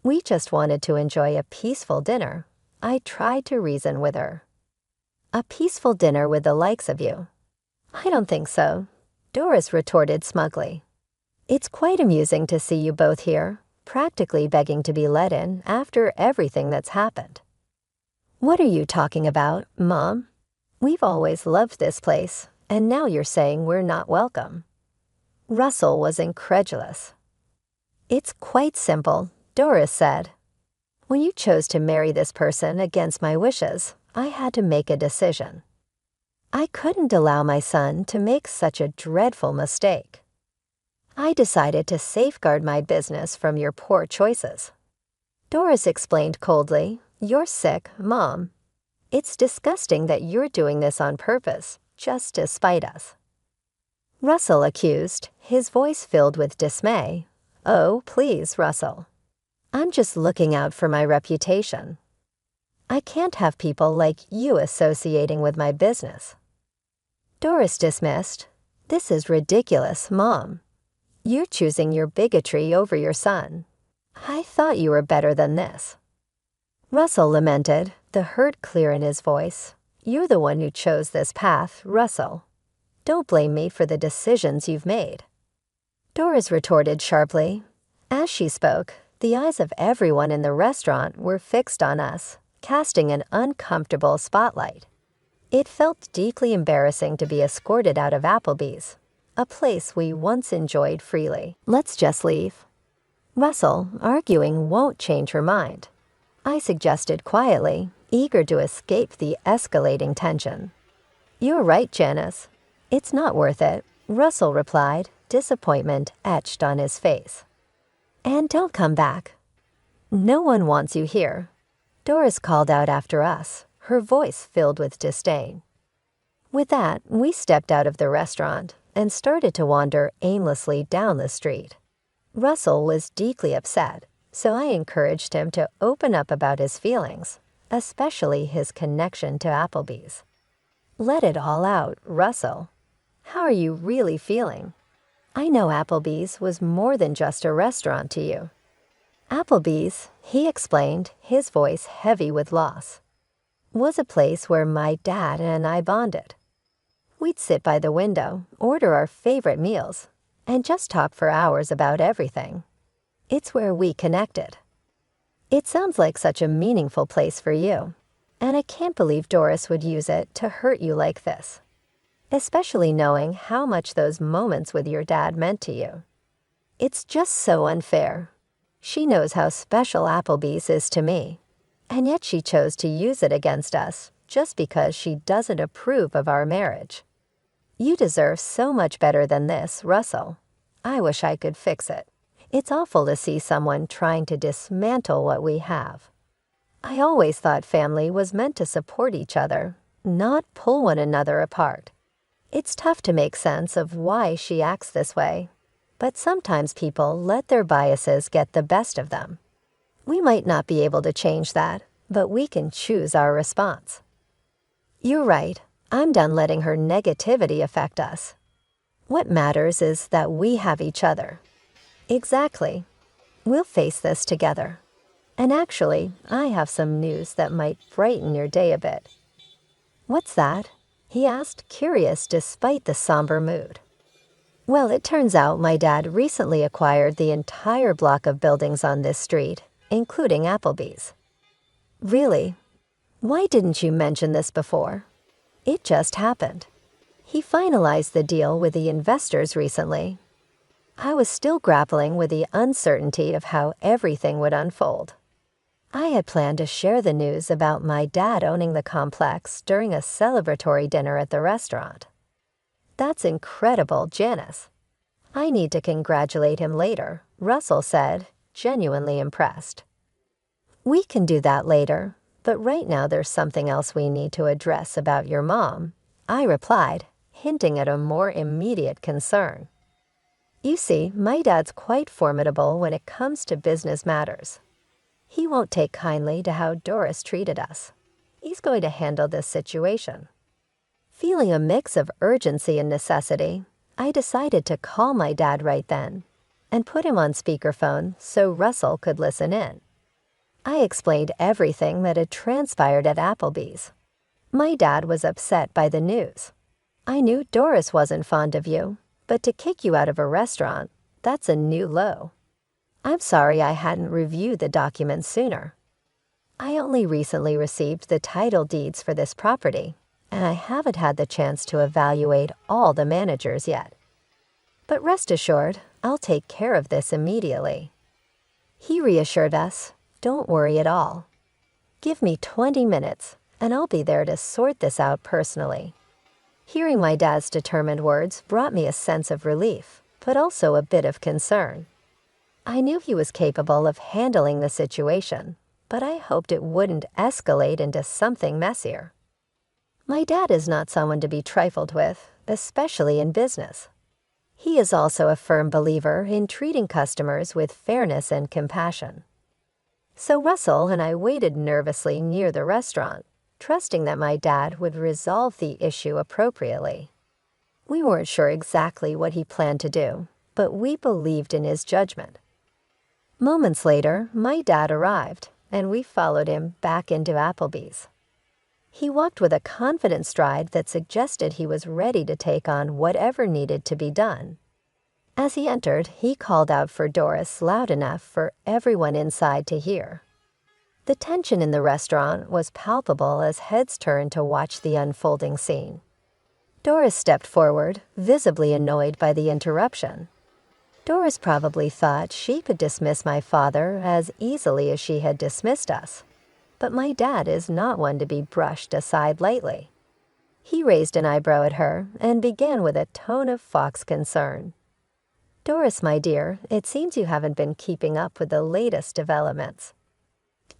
We just wanted to enjoy a peaceful dinner. I tried to reason with her. A peaceful dinner with the likes of you? I don't think so, Doris retorted smugly. It's quite amusing to see you both here, practically begging to be let in after everything that's happened. What are you talking about, Mom? We've always loved this place, and now you're saying we're not welcome. Russell was incredulous. It's quite simple, Doris said. When you chose to marry this person against my wishes, I had to make a decision. I couldn't allow my son to make such a dreadful mistake. I decided to safeguard my business from your poor choices. Doris explained coldly, You're sick, Mom. It's disgusting that you're doing this on purpose, just to spite us. Russell accused, his voice filled with dismay. Oh, please, Russell. I'm just looking out for my reputation. I can't have people like you associating with my business. Doris dismissed. This is ridiculous, Mom. You're choosing your bigotry over your son. I thought you were better than this. Russell lamented, the hurt clear in his voice. You're the one who chose this path, Russell. Don't blame me for the decisions you've made. Doris retorted sharply. As she spoke, the eyes of everyone in the restaurant were fixed on us, casting an uncomfortable spotlight. It felt deeply embarrassing to be escorted out of Applebee's, a place we once enjoyed freely. Let's just leave. Russell, arguing, won't change her mind. I suggested quietly, eager to escape the escalating tension. "You're right, Janice. It's not worth it," Russell replied, disappointment etched on his face. "And don't come back. No one wants you here," Doris called out after us, her voice filled with disdain. With that, we stepped out of the restaurant and started to wander aimlessly down the street. Russell was deeply upset, so I encouraged him to open up about his feelings, especially his connection to Applebee's. "Let it all out, Russell. How are you really feeling? I know Applebee's was more than just a restaurant to you." "Applebee's," he explained, his voice heavy with loss, "was a place where my dad and I bonded. We'd sit by the window, order our favorite meals, and just talk for hours about everything. It's where we connected." It sounds like such a meaningful place for you, and I can't believe Doris would use it to hurt you like this, especially knowing how much those moments with your dad meant to you. It's just so unfair. She knows how special Applebee's is to me, and yet she chose to use it against us just because she doesn't approve of our marriage. You deserve so much better than this, Russell. I wish I could fix it. It's awful to see someone trying to dismantle what we have. I always thought family was meant to support each other, not pull one another apart. It's tough to make sense of why she acts this way, but sometimes people let their biases get the best of them. We might not be able to change that, but we can choose our response. You're right. I'm done letting her negativity affect us. What matters is that we have each other. Exactly. We'll face this together. And actually, I have some news that might brighten your day a bit." "What's that?" he asked, curious despite the somber mood. "Well, it turns out my dad recently acquired the entire block of buildings on this street, including Applebee's." "Really? Why didn't you mention this before?" "It just happened. He finalized the deal with the investors recently. I was still grappling with the uncertainty of how everything would unfold. I had planned to share the news about my dad owning the complex during a celebratory dinner at the restaurant." "That's incredible, Janice. I need to congratulate him later," Russell said, genuinely impressed. "We can do that later, but right now there's something else we need to address about your mom," I replied, hinting at a more immediate concern. "You see, my dad's quite formidable when it comes to business matters. He won't take kindly to how Doris treated us. He's going to handle this situation." Feeling a mix of urgency and necessity, I decided to call my dad right then and put him on speakerphone so Russell could listen in. I explained everything that had transpired at Applebee's. My dad was upset by the news. "I knew Doris wasn't fond of you, but to kick you out of a restaurant, that's a new low. I'm sorry I hadn't reviewed the documents sooner. I only recently received the title deeds for this property, and I haven't had the chance to evaluate all the managers yet. But rest assured, I'll take care of this immediately." He reassured us, "Don't worry at all. Give me 20 minutes, and I'll be there to sort this out personally." Hearing my dad's determined words brought me a sense of relief, but also a bit of concern. I knew he was capable of handling the situation, but I hoped it wouldn't escalate into something messier. My dad is not someone to be trifled with, especially in business. He is also a firm believer in treating customers with fairness and compassion. So Russell and I waited nervously near the restaurant, trusting that my dad would resolve the issue appropriately. We weren't sure exactly what he planned to do, but we believed in his judgment. Moments later, my dad arrived, and we followed him back into Applebee's. He walked with a confident stride that suggested he was ready to take on whatever needed to be done. As he entered, he called out for Doris loud enough for everyone inside to hear. The tension in the restaurant was palpable as heads turned to watch the unfolding scene. Doris stepped forward, visibly annoyed by the interruption. Doris probably thought she could dismiss my father as easily as she had dismissed us. but my dad is not one to be brushed aside lightly. He raised an eyebrow at her and began with a tone of fox concern. "Doris, my dear, it seems you haven't been keeping up with the latest developments.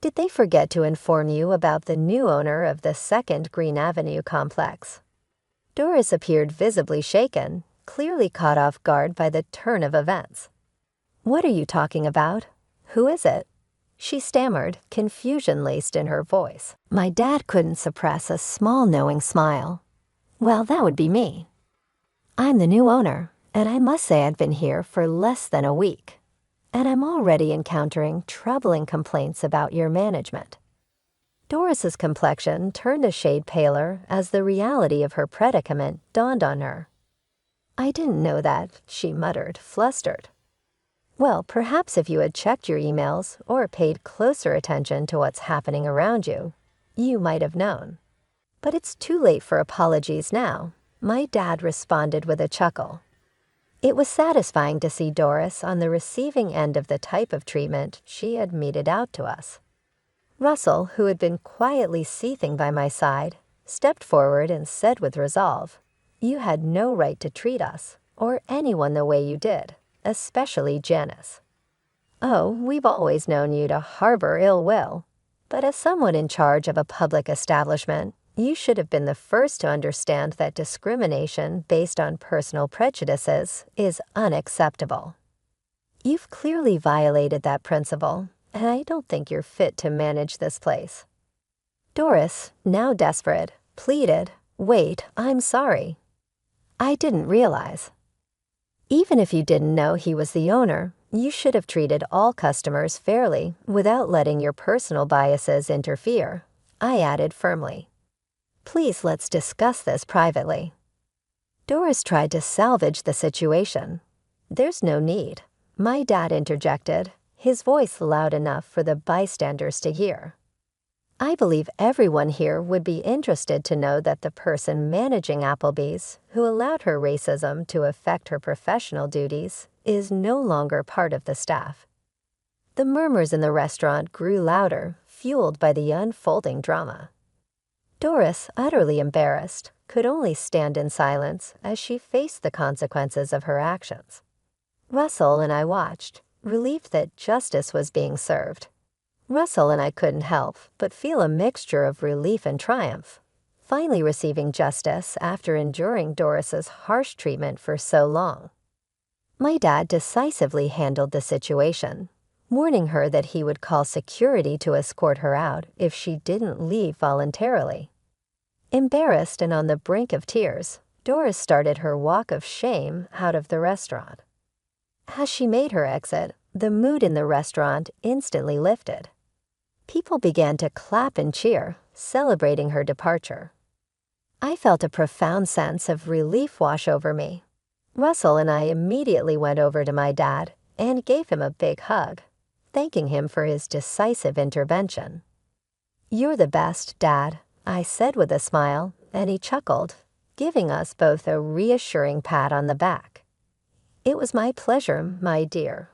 Did they forget to inform you about the new owner of the second Green Avenue complex?" Doris appeared visibly shaken, clearly caught off guard by the turn of events. "What are you talking about? Who is it?" she stammered, confusion laced in her voice. My dad couldn't suppress a small knowing smile. "Well, that would be me. I'm the new owner, and I must say I've been here for less than a week, and I'm already encountering troubling complaints about your management." Doris's complexion turned a shade paler as the reality of her predicament dawned on her. "I didn't know that," she muttered, flustered. "Well, perhaps if you had checked your emails or paid closer attention to what's happening around you, you might have known. But it's too late for apologies now," my dad responded with a chuckle. It was satisfying to see Doris on the receiving end of the type of treatment she had meted out to us. Russell, who had been quietly seething by my side, stepped forward and said with resolve, "You had no right to treat us, or anyone the way you did, especially Janice. Oh, we've always known you to harbor ill will, but as someone in charge of a public establishment, you should have been the first to understand that discrimination based on personal prejudices is unacceptable. You've clearly violated that principle, and I don't think you're fit to manage this place." Doris, now desperate, pleaded, "Wait, I'm sorry. I didn't realize." "Even if you didn't know he was the owner, you should have treated all customers fairly without letting your personal biases interfere," I added firmly. "Please, let's discuss this privately." Doris tried to salvage the situation. "There's no need," my dad interjected, his voice loud enough for the bystanders to hear. "I believe everyone here would be interested to know that the person managing Applebee's, who allowed her racism to affect her professional duties, is no longer part of the staff." The murmurs in the restaurant grew louder, fueled by the unfolding drama. Doris, utterly embarrassed, could only stand in silence as she faced the consequences of her actions. Russell and I watched, relieved that justice was being served. Russell and I couldn't help but feel a mixture of relief and triumph, finally receiving justice after enduring Doris's harsh treatment for so long. My dad decisively handled the situation, warning her that he would call security to escort her out if she didn't leave voluntarily. Embarrassed and on the brink of tears, Doris started her walk of shame out of the restaurant. As she made her exit, the mood in the restaurant instantly lifted. People began to clap and cheer, celebrating her departure. I felt a profound sense of relief wash over me. Russell and I immediately went over to my dad and gave him a big hug, thanking him for his decisive intervention. "You're the best, Dad," I said with a smile, and he chuckled, giving us both a reassuring pat on the back. "It was my pleasure, my dear.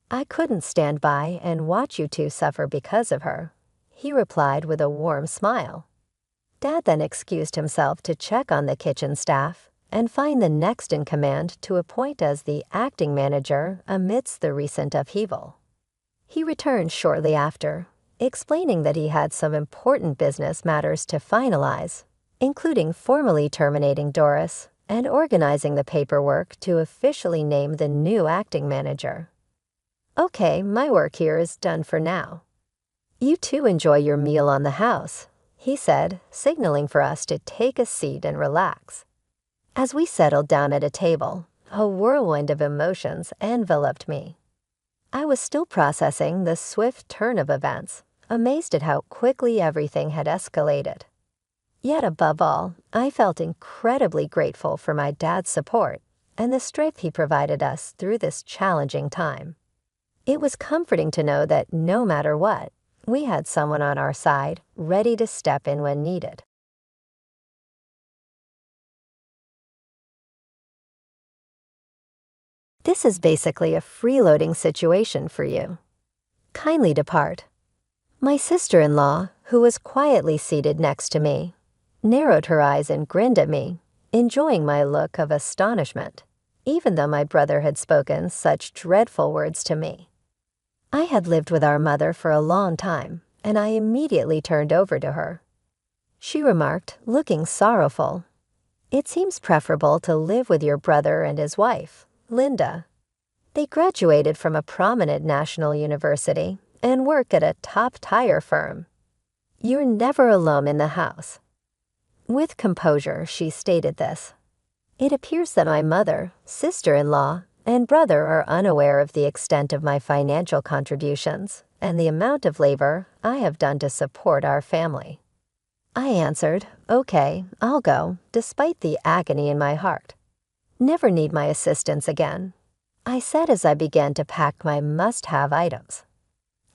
I couldn't stand by and watch you two suffer because of her," he replied with a warm smile. Dad then excused himself to check on the kitchen staff and find the next in command to appoint as the acting manager amidst the recent upheaval. He returned shortly after, explaining that he had some important business matters to finalize, including formally terminating Doris and organizing the paperwork to officially name the new acting manager. "Okay, my work here is done for now. You two enjoy your meal on the house," he said, signaling for us to take a seat and relax. As we settled down at a table, a whirlwind of emotions enveloped me. I was still processing the swift turn of events, amazed at how quickly everything had escalated. Yet above all, I felt incredibly grateful for my dad's support and the strength he provided us through this challenging time. It was comforting to know that no matter what, we had someone on our side ready to step in when needed. This is basically a freeloading situation for you. Kindly depart. My sister-in-law, who was quietly seated next to me, narrowed her eyes and grinned at me, enjoying my look of astonishment, even though my brother had spoken such dreadful words to me. I had lived with our mother for a long time, and I immediately turned over to her. She remarked, looking sorrowful, "It seems preferable to live with your brother and his wife, Linda. They graduated from a prominent national university and work at a top tire firm. You're never alone in the house." With composure, she stated this. It appears that my mother, sister-in-law, and brother are unaware of the extent of my financial contributions and the amount of labor I have done to support our family. I answered, "Okay, I'll go," despite the agony in my heart. "Never need my assistance again," I said as I began to pack my must-have items.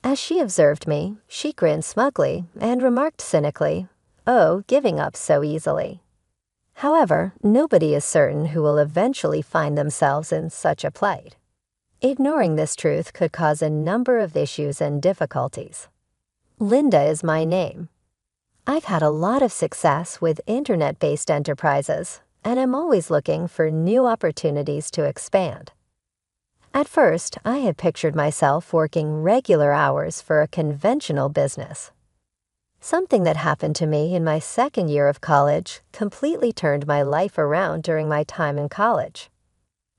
As she observed me, she grinned smugly and remarked cynically, "Oh, giving up so easily." However, nobody is certain who will eventually find themselves in such a plight. Ignoring this truth could cause a number of issues and difficulties. Linda is my name. I've had a lot of success with internet-based enterprises, and I'm always looking for new opportunities to expand. At first, I had pictured myself working regular hours for a conventional business. Something that happened to me in my second year of college completely turned my life around during my time in college.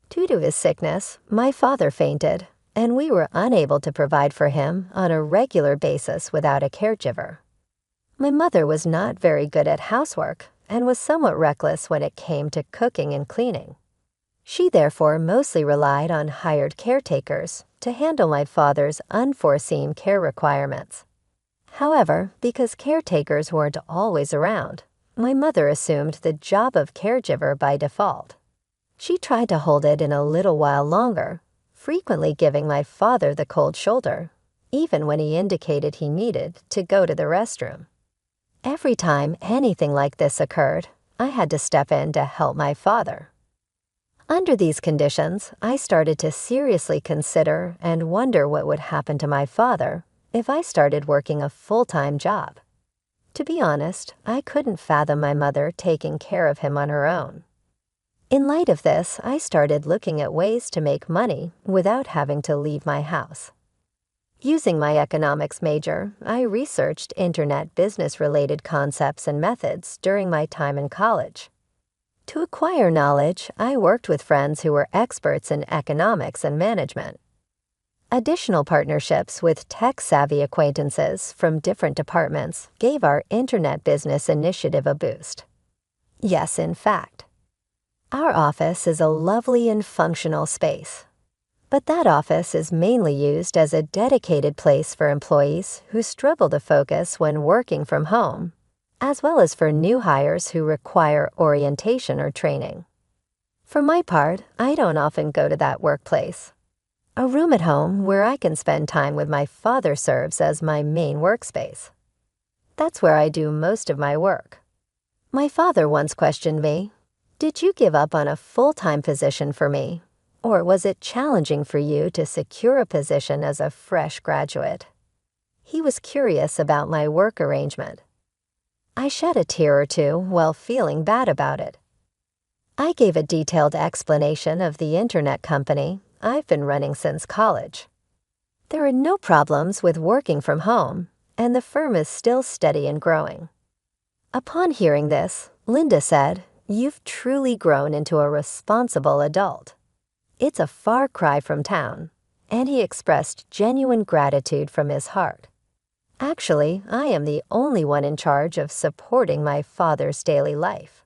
Due to his sickness, my father fainted, and we were unable to provide for him on a regular basis without a caregiver. My mother was not very good at housework and was somewhat reckless when it came to cooking and cleaning. She therefore mostly relied on hired caretakers to handle my father's unforeseen care requirements. However, because caretakers weren't always around, my mother assumed the job of caregiver by default. She tried to hold it in a little while longer, frequently giving my father the cold shoulder, even when he indicated he needed to go to the restroom. Every time anything like this occurred, I had to step in to help my father. Under these conditions, I started to seriously consider and wonder what would happen to my father if I started working a full-time job. To be honest, I couldn't fathom my mother taking care of him on her own. In light of this, I started looking at ways to make money without having to leave my house. Using my economics major, I researched internet business-related concepts and methods during my time in college. To acquire knowledge, I worked with friends who were experts in economics and management. Additional partnerships with tech-savvy acquaintances from different departments gave our internet business initiative a boost. Yes, in fact. Our office is a lovely and functional space. But that office is mainly used as a dedicated place for employees who struggle to focus when working from home, as well as for new hires who require orientation or training. For my part, I don't often go to that workplace. A room at home where I can spend time with my father serves as my main workspace. That's where I do most of my work. My father once questioned me, "Did you give up on a full-time position for me, or was it challenging for you to secure a position as a fresh graduate?" He was curious about my work arrangement. I shed a tear or two while feeling bad about it. I gave a detailed explanation of the internet company I've been running since college. There are no problems with working from home, and the firm is still steady and growing. Upon hearing this, Linda said, "You've truly grown into a responsible adult." It's a far cry from town, and he expressed genuine gratitude from his heart. Actually, I am the only one in charge of supporting my father's daily life.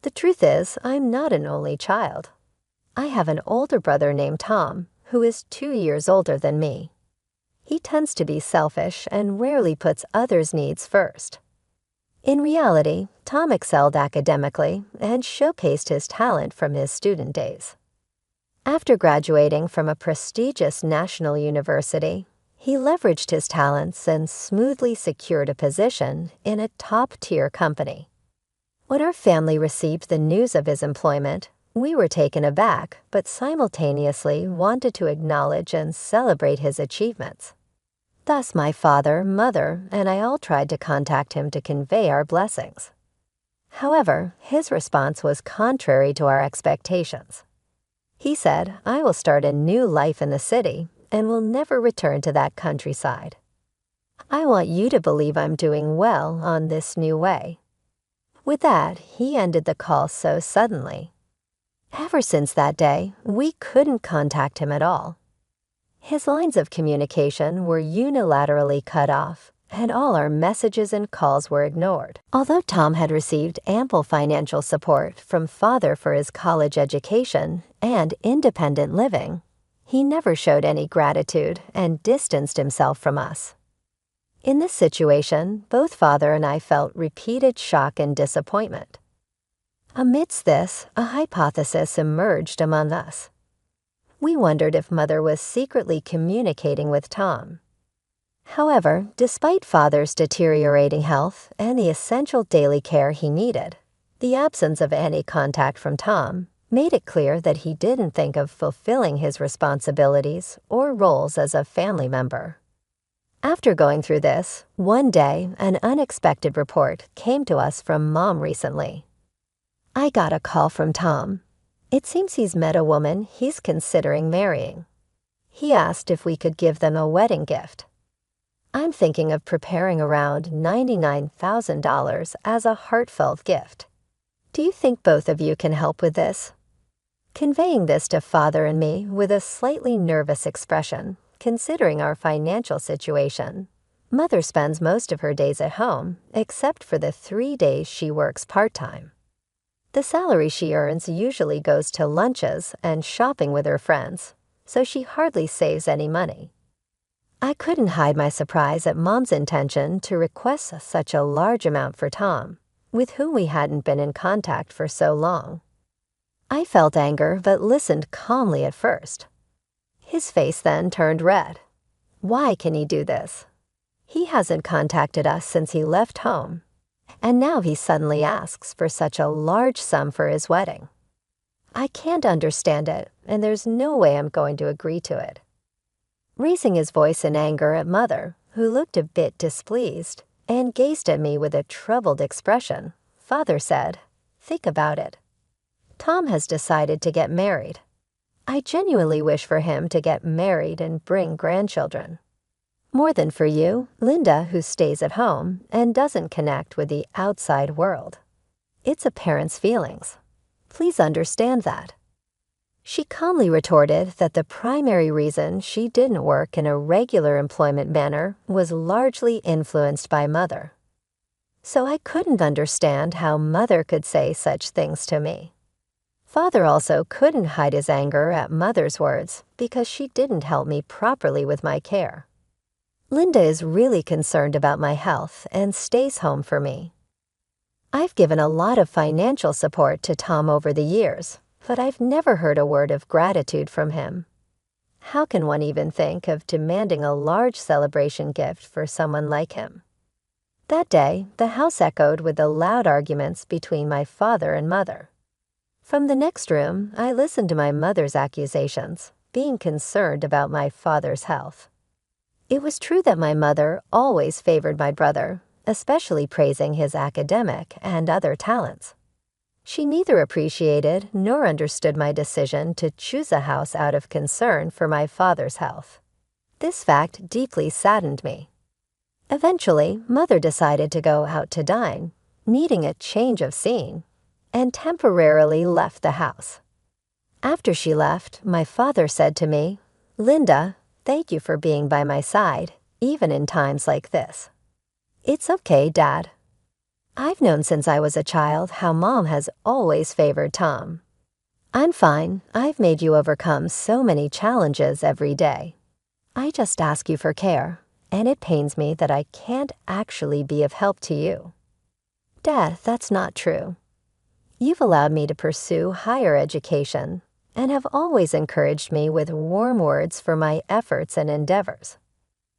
The truth is, I'm not an only child. I have an older brother named Tom, who is 2 years older than me. He tends to be selfish and rarely puts others' needs first. In reality, Tom excelled academically and showcased his talent from his student days. After graduating from a prestigious national university, he leveraged his talents and smoothly secured a position in a top-tier company. When our family received the news of his employment, we were taken aback but simultaneously wanted to acknowledge and celebrate his achievements. Thus my father, mother, and I all tried to contact him to convey our blessings. However, his response was contrary to our expectations. He said, "I will start a new life in the city and will never return to that countryside. I want you to believe I'm doing well on this new way." With that, he ended the call so suddenly. Ever since that day, we couldn't contact him at all. His lines of communication were unilaterally cut off, and all our messages and calls were ignored. Although Tom had received ample financial support from father for his college education and independent living, he never showed any gratitude and distanced himself from us. In this situation, both father and I felt repeated shock and disappointment. Amidst this, a hypothesis emerged among us. We wondered if mother was secretly communicating with Tom. However, despite father's deteriorating health and the essential daily care he needed, the absence of any contact from Tom made it clear that he didn't think of fulfilling his responsibilities or roles as a family member. After going through this, one day an unexpected report came to us from Mom recently. I got a call from Tom. It seems he's met a woman he's considering marrying. He asked if we could give them a wedding gift. I'm thinking of preparing around $99,000 as a heartfelt gift. Do you think both of you can help with this? Conveying this to father and me with a slightly nervous expression, considering our financial situation, mother spends most of her days at home, except for the 3 days she works part-time. The salary she earns usually goes to lunches and shopping with her friends, so she hardly saves any money. I couldn't hide my surprise at Mom's intention to request such a large amount for Tom, with whom we hadn't been in contact for so long. I felt anger but listened calmly at first. His face then turned red. Why can he do this? He hasn't contacted us since he left home, and now he suddenly asks for such a large sum for his wedding. I can't understand it, and there's no way I'm going to agree to it. Raising his voice in anger at mother, who looked a bit displeased and gazed at me with a troubled expression, father said, "Think about it. Tom has decided to get married. I genuinely wish for him to get married and bring grandchildren. More than for you, Linda, who stays at home and doesn't connect with the outside world. It's a parent's feelings. Please understand that." She calmly retorted that the primary reason she didn't work in a regular employment manner was largely influenced by mother. So I couldn't understand how mother could say such things to me. Father also couldn't hide his anger at mother's words because she didn't help me properly with my care. Linda is really concerned about my health and stays home for me. I've given a lot of financial support to Tom over the years, but I've never heard a word of gratitude from him. How can one even think of demanding a large celebration gift for someone like him? That day, the house echoed with the loud arguments between my father and mother. From the next room, I listened to my mother's accusations, being concerned about my father's health. It was true that my mother always favored my brother, especially praising his academic and other talents. She neither appreciated nor understood my decision to choose a house out of concern for my father's health. This fact deeply saddened me. Eventually, mother decided to go out to dine, needing a change of scene, and temporarily left the house. After she left, my father said to me, "Linda, thank you for being by my side, even in times like this." "It's okay, Dad. I've known since I was a child how Mom has always favored Tom. I'm fine. I've made you overcome so many challenges every day. I just ask you for care, and it pains me that I can't actually be of help to you." "Dad, that's not true. You've allowed me to pursue higher education and have always encouraged me with warm words for my efforts and endeavors.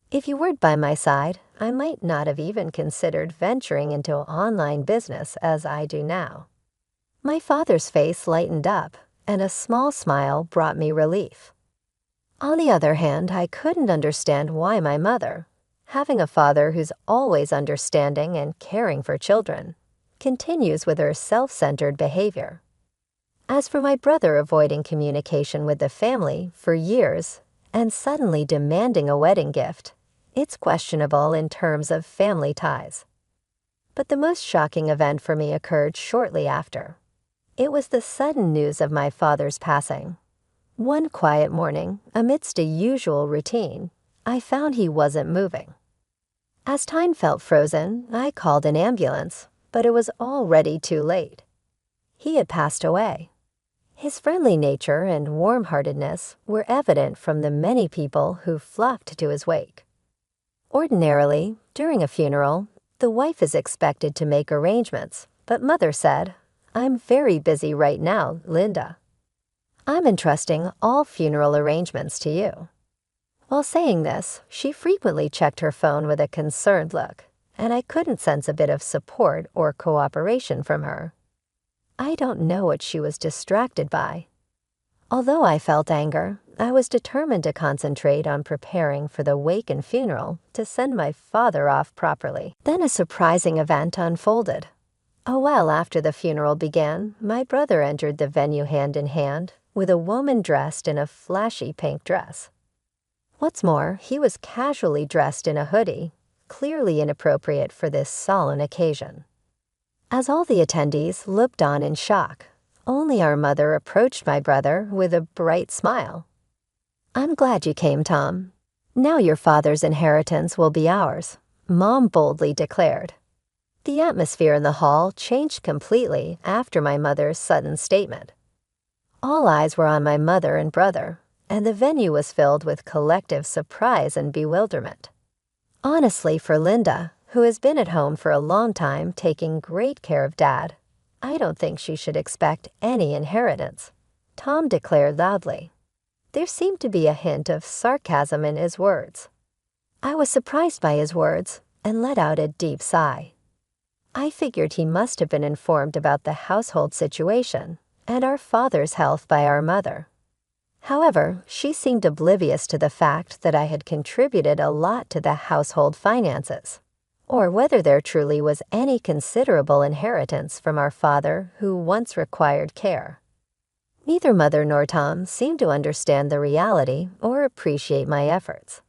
If you weren't by my side, I might not have even considered venturing into online business as I do now." My father's face lightened up, and a small smile brought me relief. On the other hand, I couldn't understand why my mother, having a father who's always understanding and caring for children, continues with her self-centered behavior. As for my brother avoiding communication with the family for years and suddenly demanding a wedding gift, it's questionable in terms of family ties. But the most shocking event for me occurred shortly after. It was the sudden news of my father's passing. One quiet morning, amidst a usual routine, I found he wasn't moving. As time felt frozen, I called an ambulance, but it was already too late. He had passed away. His friendly nature and warm-heartedness were evident from the many people who flocked to his wake. Ordinarily, during a funeral, the wife is expected to make arrangements, but Mother said, "I'm very busy right now, Linda. I'm entrusting all funeral arrangements to you." While saying this, she frequently checked her phone with a concerned look, and I couldn't sense a bit of support or cooperation from her. I don't know what she was distracted by. Although I felt anger, I was determined to concentrate on preparing for the wake and funeral to send my father off properly. Then a surprising event unfolded. A while after the funeral began, my brother entered the venue hand in hand with a woman dressed in a flashy pink dress. What's more, he was casually dressed in a hoodie, clearly inappropriate for this solemn occasion. As all the attendees looked on in shock, only our mother approached my brother with a bright smile. "I'm glad you came, Tom. Now your father's inheritance will be ours," Mom boldly declared. The atmosphere in the hall changed completely after my mother's sudden statement. All eyes were on my mother and brother, and the venue was filled with collective surprise and bewilderment. Honestly, for Linda, who has been at home for a long time taking great care of Dad, I don't think she should expect any inheritance, Tom declared loudly. There seemed to be a hint of sarcasm in his words. I was surprised by his words and let out a deep sigh. I figured he must have been informed about the household situation and our father's health by our mother. However, she seemed oblivious to the fact that I had contributed a lot to the household finances, or whether there truly was any considerable inheritance from our father who once required care. Neither Mother nor Tom seemed to understand the reality or appreciate my efforts.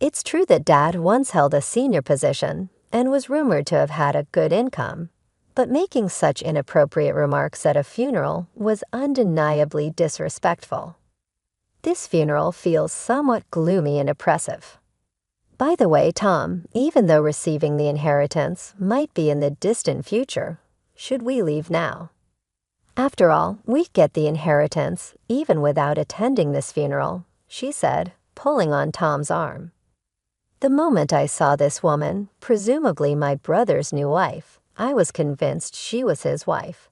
It's true that Dad once held a senior position and was rumored to have had a good income, but making such inappropriate remarks at a funeral was undeniably disrespectful. This funeral feels somewhat gloomy and oppressive. By the way, Tom, even though receiving the inheritance might be in the distant future, should we leave now? After all, we'd get the inheritance even without attending this funeral, she said, pulling on Tom's arm. The moment I saw this woman, presumably my brother's new wife, I was convinced she was his wife.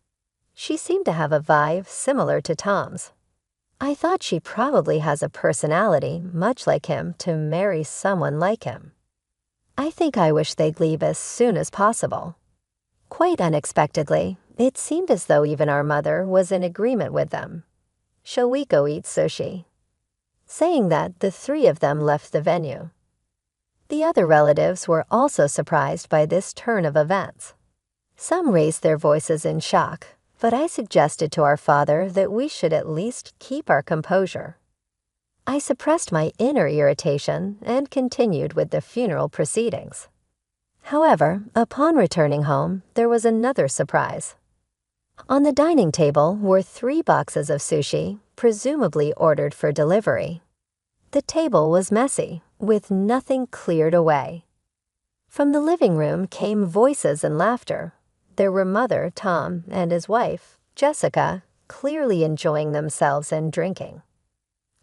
She seemed to have a vibe similar to Tom's. I thought she probably has a personality much like him to marry someone like him. I think I wish they'd leave as soon as possible. Quite unexpectedly, it seemed as though even our mother was in agreement with them. "Shall we go eat sushi?" Saying that, the three of them left the venue. The other relatives were also surprised by this turn of events. Some raised their voices in shock, but I suggested to our father that we should at least keep our composure. I suppressed my inner irritation and continued with the funeral proceedings. However, upon returning home, there was another surprise. On the dining table were 3 boxes of sushi, presumably ordered for delivery. The table was messy, with nothing cleared away. From the living room came voices and laughter. There were Mother, Tom, and his wife, Jessica, clearly enjoying themselves and drinking.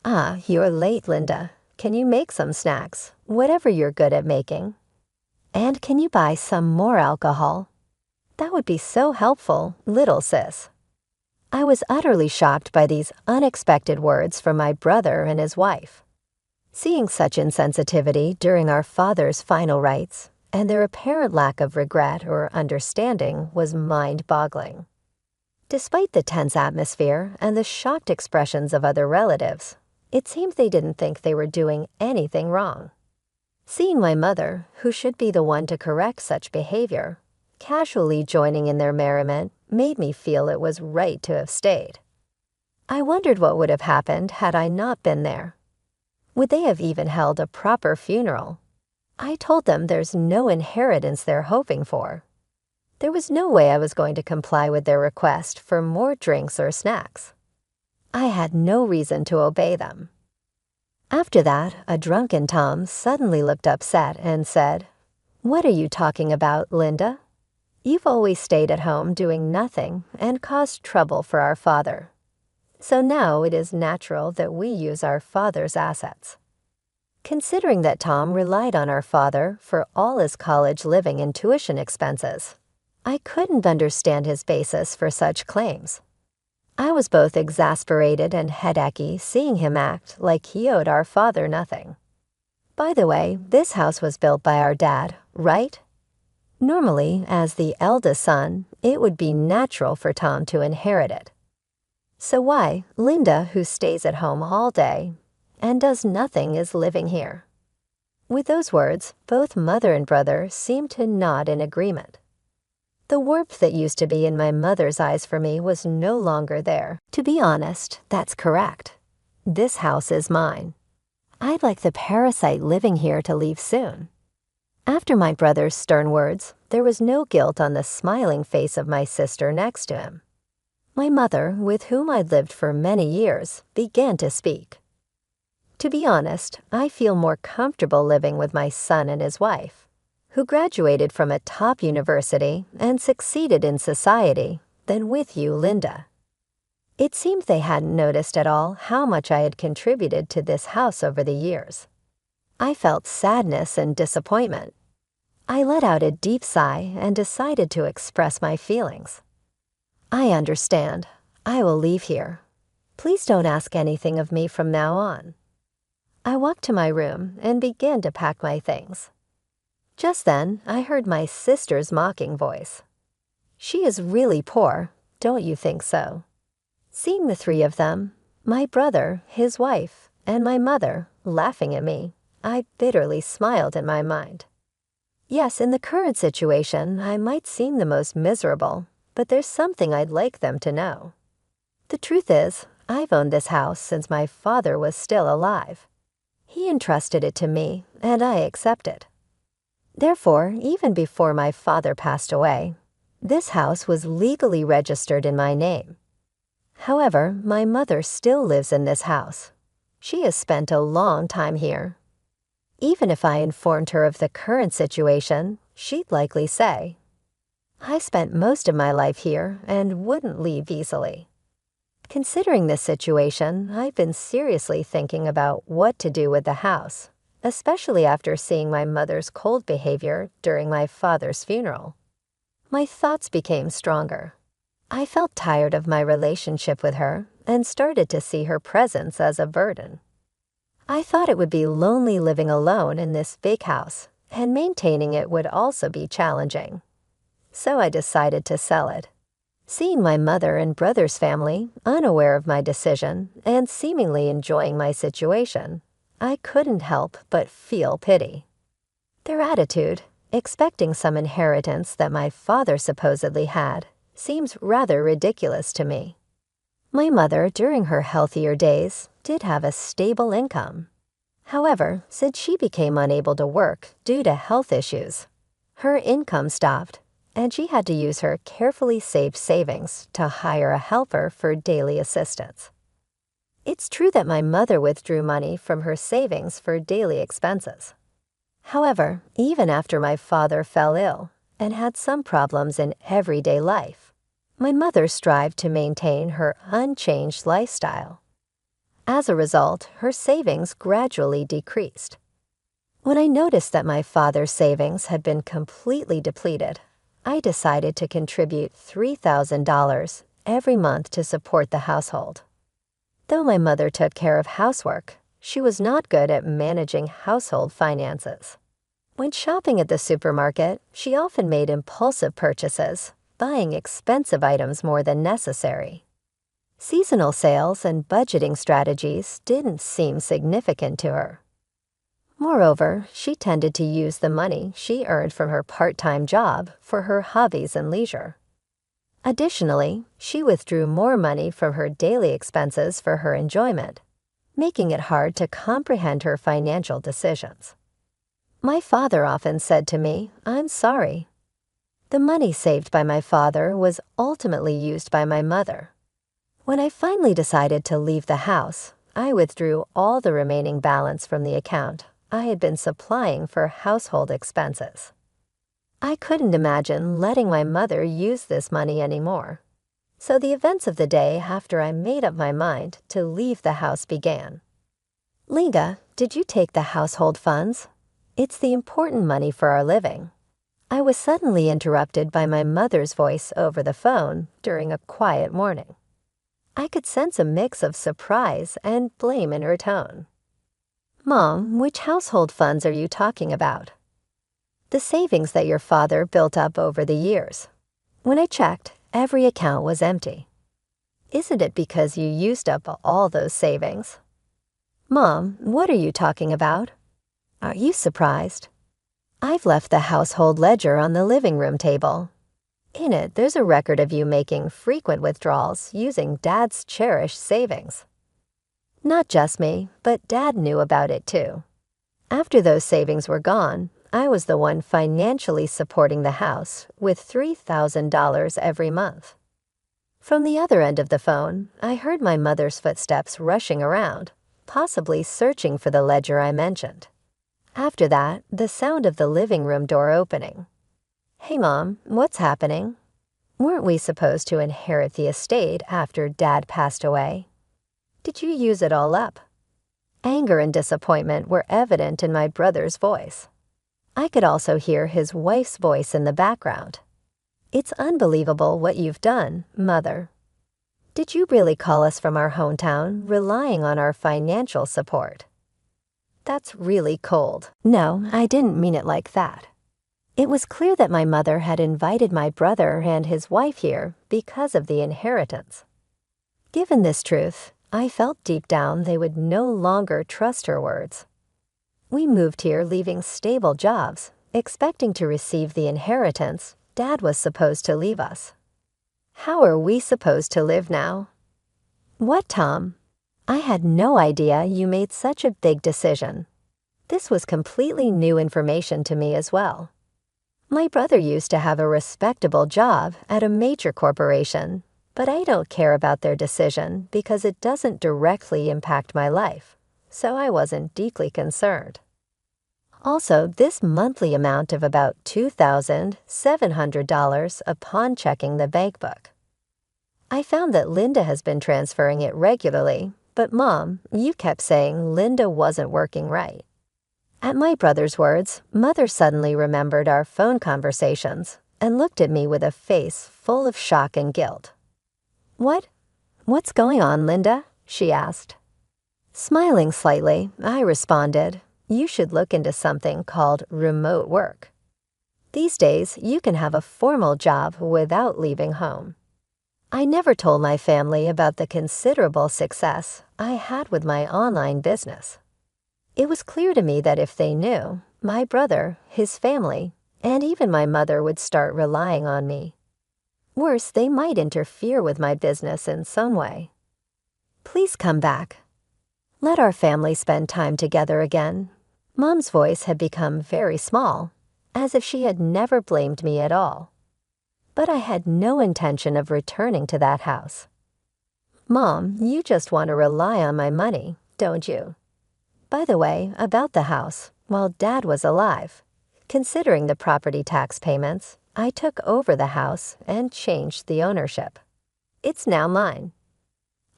"Ah, you're late, Linda. Can you make some snacks, whatever you're good at making? And can you buy some more alcohol? That would be so helpful, little sis." I was utterly shocked by these unexpected words from my brother and his wife. Seeing such insensitivity during our father's final rites, and their apparent lack of regret or understanding was mind-boggling. Despite the tense atmosphere and the shocked expressions of other relatives, it seemed they didn't think they were doing anything wrong. Seeing my mother, who should be the one to correct such behavior, casually joining in their merriment made me feel it was right to have stayed. I wondered what would have happened had I not been there. Would they have even held a proper funeral? I told them there's no inheritance they're hoping for. There was no way I was going to comply with their request for more drinks or snacks. I had no reason to obey them. After that, a drunken Tom suddenly looked upset and said, "What are you talking about, Linda? You've always stayed at home doing nothing and caused trouble for our father. So now it is natural that we use our father's assets." Considering that Tom relied on our father for all his college living and tuition expenses, I couldn't understand his basis for such claims. I was both exasperated and headachy seeing him act like he owed our father nothing. By the way, this house was built by our dad, right? Normally, as the eldest son, it would be natural for Tom to inherit it. So why Linda, who stays at home all day and does nothing, is living here? With those words, both mother and brother seemed to nod in agreement. The warmth that used to be in my mother's eyes for me was no longer there. To be honest, that's correct. This house is mine. I'd like the parasite living here to leave soon. After my brother's stern words, there was no guilt on the smiling face of my sister next to him. My mother, with whom I'd lived for many years, began to speak. To be honest, I feel more comfortable living with my son and his wife, who graduated from a top university and succeeded in society, than with you, Linda. It seemed they hadn't noticed at all how much I had contributed to this house over the years. I felt sadness and disappointment. I let out a deep sigh and decided to express my feelings. "I understand. I will leave here. Please don't ask anything of me from now on." I walked to my room and began to pack my things. Just then, I heard my sister's mocking voice. "She is really poor, don't you think so?" Seeing the three of them, my brother, his wife, and my mother, laughing at me, I bitterly smiled in my mind. Yes, in the current situation, I might seem the most miserable, but there's something I'd like them to know. The truth is, I've owned this house since my father was still alive. He entrusted it to me, and I accept it. Therefore, even before my father passed away, this house was legally registered in my name. However, my mother still lives in this house. She has spent a long time here. Even if I informed her of the current situation, she'd likely say, "I spent most of my life here and wouldn't leave easily." Considering this situation, I've been seriously thinking about what to do with the house, especially after seeing my mother's cold behavior during my father's funeral. My thoughts became stronger. I felt tired of my relationship with her and started to see her presence as a burden. I thought it would be lonely living alone in this big house, and maintaining it would also be challenging. So I decided to sell it. Seeing my mother and brother's family unaware of my decision and seemingly enjoying my situation, I couldn't help but feel pity. Their attitude, expecting some inheritance that my father supposedly had, seems rather ridiculous to me. My mother, during her healthier days, did have a stable income. However, since she became unable to work due to health issues, her income stopped, and she had to use her carefully saved savings to hire a helper for daily assistance. It's true that my mother withdrew money from her savings for daily expenses. However, even after my father fell ill and had some problems in everyday life, my mother strived to maintain her unchanged lifestyle. As a result, her savings gradually decreased. When I noticed that my father's savings had been completely depleted, I decided to contribute $3,000 every month to support the household. Though my mother took care of housework, she was not good at managing household finances. When shopping at the supermarket, she often made impulsive purchases, buying expensive items more than necessary. Seasonal sales and budgeting strategies didn't seem significant to her. Moreover, she tended to use the money she earned from her part-time job for her hobbies and leisure. Additionally, she withdrew more money from her daily expenses for her enjoyment, making it hard to comprehend her financial decisions. My father often said to me, "I'm sorry." The money saved by my father was ultimately used by my mother. When I finally decided to leave the house, I withdrew all the remaining balance from the account I had been supplying for household expenses. I couldn't imagine letting my mother use this money anymore. So the events of the day after I made up my mind to leave the house began. "Linga, did you take the household funds? It's the important money for our living." I was suddenly interrupted by my mother's voice over the phone during a quiet morning. I could sense a mix of surprise and blame in her tone. "Mom, which household funds are you talking about?" "The savings that your father built up over the years. When I checked, every account was empty." "Isn't it because you used up all those savings?" "Mom, what are you talking about? Are you surprised? I've left the household ledger on the living room table. In it, there's a record of you making frequent withdrawals using Dad's cherished savings. Not just me, but Dad knew about it too. After those savings were gone, I was the one financially supporting the house with $3,000 every month." From the other end of the phone, I heard my mother's footsteps rushing around, possibly searching for the ledger I mentioned. After that, the sound of the living room door opening. "Hey, Mom, what's happening? Weren't we supposed to inherit the estate after Dad passed away? Did you use it all up?" Anger and disappointment were evident in my brother's voice. I could also hear his wife's voice in the background. "It's unbelievable what you've done, Mother. Did you really call us from our hometown relying on our financial support?" "That's really cold." "No, I didn't mean it like that. It was clear that my mother had invited my brother and his wife here because of the inheritance. Given this truth, I felt deep down they would no longer trust her words. We moved here leaving stable jobs, expecting to receive the inheritance Dad was supposed to leave us. How are we supposed to live now?" "What, Tom? I had no idea you made such a big decision. This was completely new information to me as well. My brother used to have a respectable job at a major corporation, but I don't care about their decision because it doesn't directly impact my life, so I wasn't deeply concerned. Also, this monthly amount of about $2,700 upon checking the bank book. I found that Linda has been transferring it regularly, but Mom, you kept saying Linda wasn't working right." At my brother's words, Mother suddenly remembered our phone conversations and looked at me with a face full of shock and guilt. What's going on, Linda?" she asked. Smiling slightly, I responded, "You should look into something called remote work. These days, you can have a formal job without leaving home." I never told my family about the considerable success I had with my online business. It was clear to me that if they knew, my brother, his family, and even my mother would start relying on me. Worse, they might interfere with my business in some way. "Please come back. Let our family spend time together again." Mom's voice had become very small, as if she had never blamed me at all. But I had no intention of returning to that house. "Mom, you just want to rely on my money, don't you? By the way, about the house, while Dad was alive, considering the property tax payments, I took over the house and changed the ownership. It's now mine.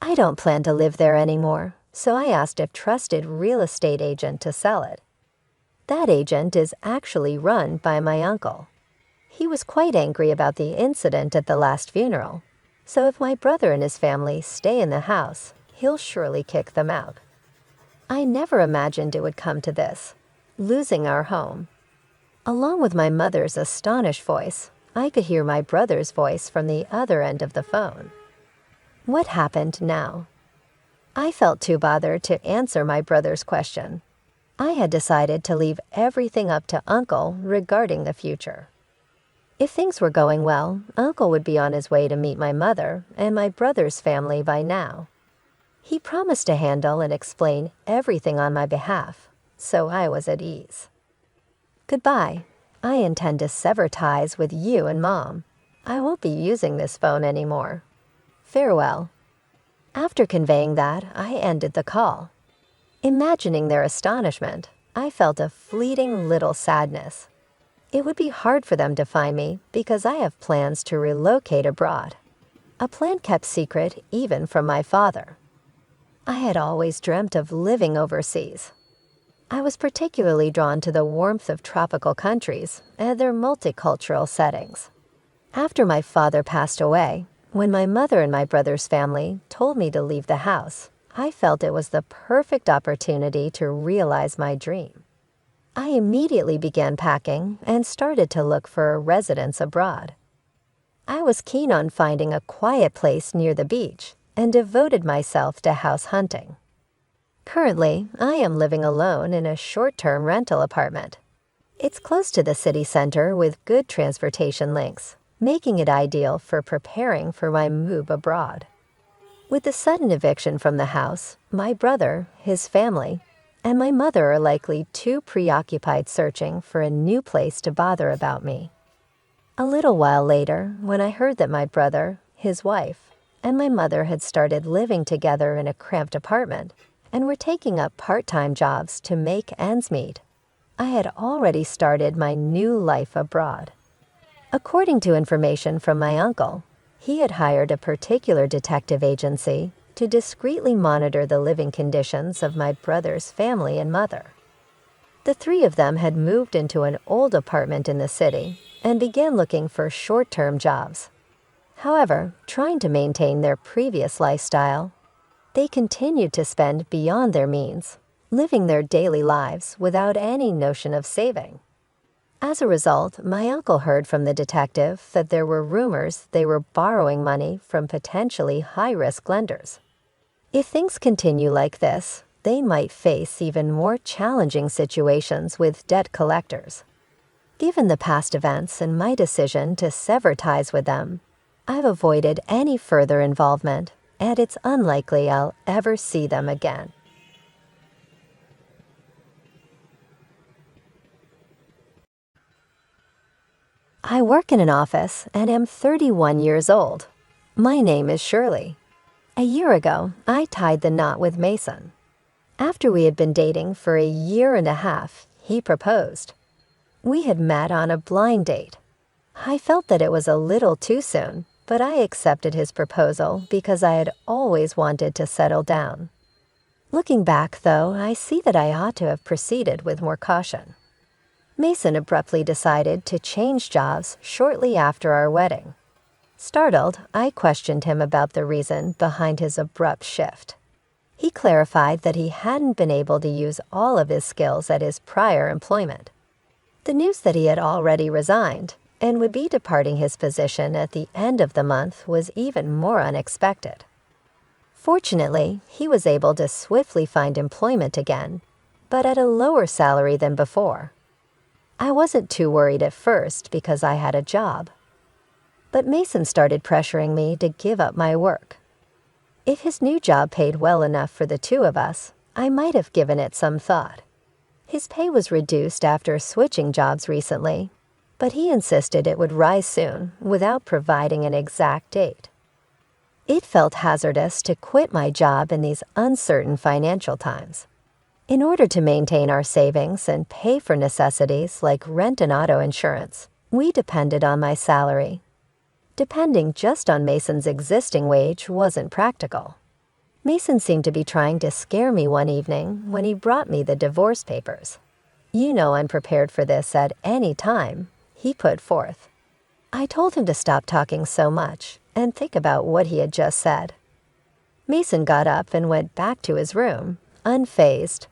I don't plan to live there anymore, so I asked a trusted real estate agent to sell it. That agent is actually run by my uncle. He was quite angry about the incident at the last funeral, so if my brother and his family stay in the house, he'll surely kick them out. I never imagined it would come to this, losing our home." Along with my mother's astonished voice, I could hear my brother's voice from the other end of the phone. What happened now? I felt too bothered to answer my brother's question. I had decided to leave everything up to Uncle regarding the future. If things were going well, Uncle would be on his way to meet my mother and my brother's family by now. He promised to handle and explain everything on my behalf, so I was at ease. Goodbye. I intend to sever ties with you and Mom. I won't be using this phone anymore. Farewell. After conveying that, I ended the call. Imagining their astonishment, I felt a fleeting little sadness. It would be hard for them to find me because I have plans to relocate abroad. A plan kept secret even from my father. I had always dreamt of living overseas. I was particularly drawn to the warmth of tropical countries and their multicultural settings. After my father passed away, when my mother and my brother's family told me to leave the house, I felt it was the perfect opportunity to realize my dream. I immediately began packing and started to look for a residence abroad. I was keen on finding a quiet place near the beach and devoted myself to house hunting. Currently, I am living alone in a short-term rental apartment. It's close to the city center with good transportation links, making it ideal for preparing for my move abroad. With the sudden eviction from the house, my brother, his family, and my mother are likely too preoccupied searching for a new place to bother about me. A little while later, when I heard that my brother, his wife, and my mother had started living together in a cramped apartment and were taking up part-time jobs to make ends meet, I had already started my new life abroad. According to information from my uncle, he had hired a particular detective agency to discreetly monitor the living conditions of my brother's family and mother. The three of them had moved into an old apartment in the city and began looking for short-term jobs. However, trying to maintain their previous lifestyle, they continued to spend beyond their means, living their daily lives without any notion of saving. As a result, my uncle heard from the detective that there were rumors they were borrowing money from potentially high-risk lenders. If things continue like this, they might face even more challenging situations with debt collectors. Given the past events and my decision to sever ties with them, I've avoided any further involvement, and it's unlikely I'll ever see them again. I work in an office and am 31 years old. My name is Shirley. A year ago, I tied the knot with Mason. After we had been dating for a year and a half, he proposed. We had met on a blind date. I felt that it was a little too soon, but I accepted his proposal because I had always wanted to settle down. Looking back, though, I see that I ought to have proceeded with more caution. Mason abruptly decided to change jobs shortly after our wedding. Startled, I questioned him about the reason behind his abrupt shift. He clarified that he hadn't been able to use all of his skills at his prior employment. The news that he had already resigned and would be departing his position at the end of the month was even more unexpected. Fortunately, he was able to swiftly find employment again, but at a lower salary than before. I wasn't too worried at first because I had a job. But Mason started pressuring me to give up my work. If his new job paid well enough for the two of us, I might have given it some thought. His pay was reduced after switching jobs recently, but he insisted it would rise soon without providing an exact date. It felt hazardous to quit my job in these uncertain financial times. In order to maintain our savings and pay for necessities like rent and auto insurance, we depended on my salary. Depending just on Mason's existing wage wasn't practical. Mason seemed to be trying to scare me one evening when he brought me the divorce papers. "You know I'm prepared for this at any time," he put forth. I told him to stop talking so much and think about what he had just said. Mason got up and went back to his room, unfazed.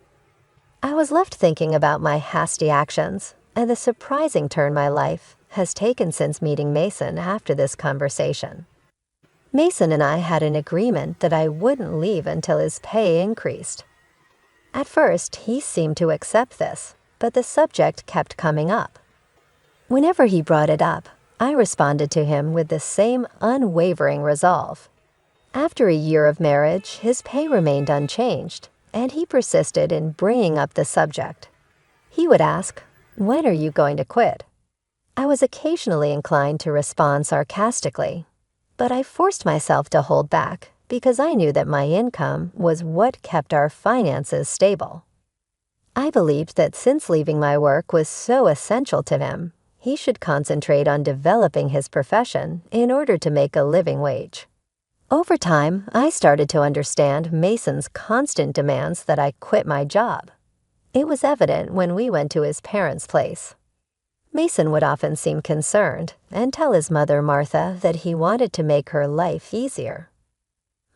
I was left thinking about my hasty actions and the surprising turn my life has taken since meeting Mason after this conversation. Mason and I had an agreement that I wouldn't leave until his pay increased. At first, he seemed to accept this, but the subject kept coming up. Whenever he brought it up, I responded to him with the same unwavering resolve. After a year of marriage, his pay remained unchanged, and he persisted in bringing up the subject. He would ask, "When are you going to quit?" I was occasionally inclined to respond sarcastically, but I forced myself to hold back because I knew that my income was what kept our finances stable. I believed that since leaving my work was so essential to him, he should concentrate on developing his profession in order to make a living wage. Over time, I started to understand Mason's constant demands that I quit my job. It was evident when we went to his parents' place. Mason would often seem concerned and tell his mother, Martha, that he wanted to make her life easier.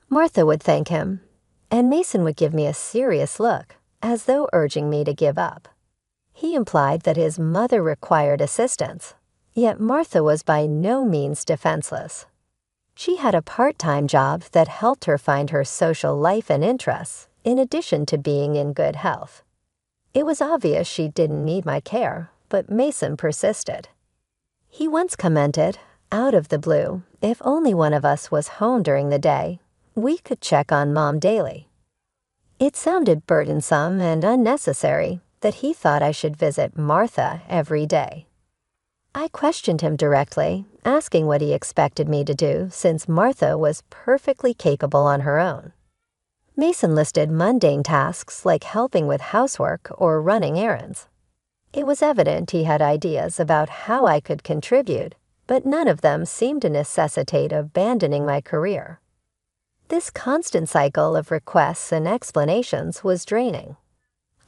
Martha would thank him, and Mason would give me a serious look, as though urging me to give up. He implied that his mother required assistance, yet Martha was by no means defenseless. She had a part-time job that helped her find her social life and interests, in addition to being in good health. It was obvious she didn't need my care, but Mason persisted. He once commented, out of the blue, if only one of us was home during the day, we could check on Mom daily. It sounded burdensome and unnecessary that he thought I should visit Martha every day. I questioned him directly, asking what he expected me to do since Martha was perfectly capable on her own. Mason listed mundane tasks like helping with housework or running errands. It was evident he had ideas about how I could contribute, but none of them seemed to necessitate abandoning my career. This constant cycle of requests and explanations was draining.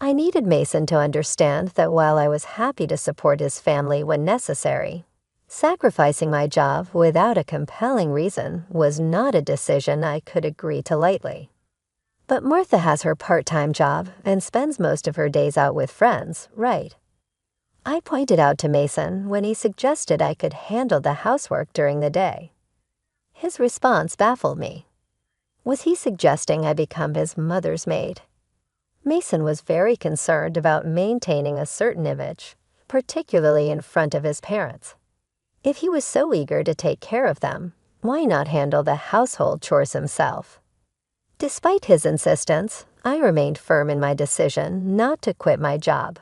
I needed Mason to understand that while I was happy to support his family when necessary, sacrificing my job without a compelling reason was not a decision I could agree to lightly. But Martha has her part-time job and spends most of her days out with friends, right? I pointed out to Mason when he suggested I could handle the housework during the day. His response baffled me. Was he suggesting I become his mother's maid? Mason was very concerned about maintaining a certain image, particularly in front of his parents. If he was so eager to take care of them, why not handle the household chores himself? Despite his insistence, I remained firm in my decision not to quit my job.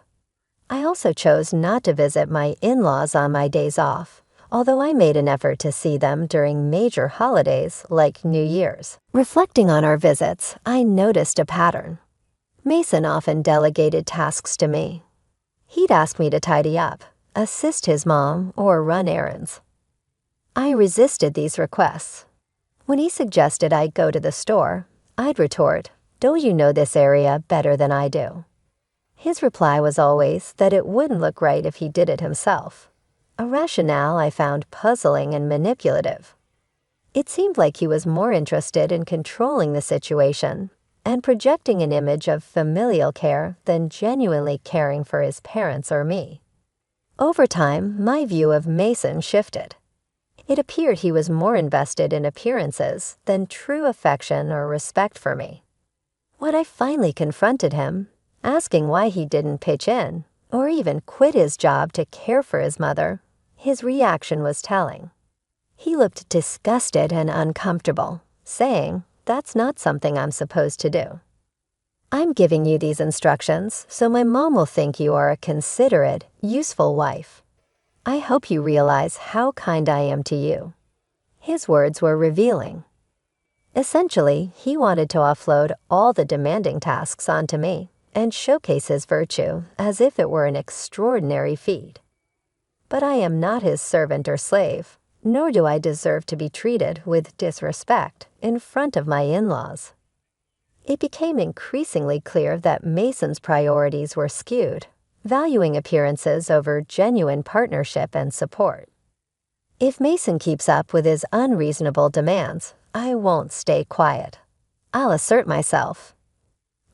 I also chose not to visit my in-laws on my days off, although I made an effort to see them during major holidays like New Year's. Reflecting on our visits, I noticed a pattern. Mason often delegated tasks to me. He'd ask me to tidy up, assist his mom, or run errands. I resisted these requests. When he suggested I go to the store, I'd retort, "Don't you know this area better than I do?" His reply was always that it wouldn't look right if he did it himself, a rationale I found puzzling and manipulative. It seemed like he was more interested in controlling the situation and projecting an image of familial care than genuinely caring for his parents or me. Over time, my view of Mason shifted. It appeared he was more invested in appearances than true affection or respect for me. When I finally confronted him, asking why he didn't pitch in or even quit his job to care for his mother, his reaction was telling. He looked disgusted and uncomfortable, saying, "That's not something I'm supposed to do. I'm giving you these instructions so my mom will think you are a considerate, useful wife. I hope you realize how kind I am to you." His words were revealing. Essentially, he wanted to offload all the demanding tasks onto me and showcase his virtue as if it were an extraordinary feat. But I am not his servant or slave, nor do I deserve to be treated with disrespect in front of my in-laws. It became increasingly clear that Mason's priorities were skewed, valuing appearances over genuine partnership and support. If Mason keeps up with his unreasonable demands, I won't stay quiet. I'll assert myself.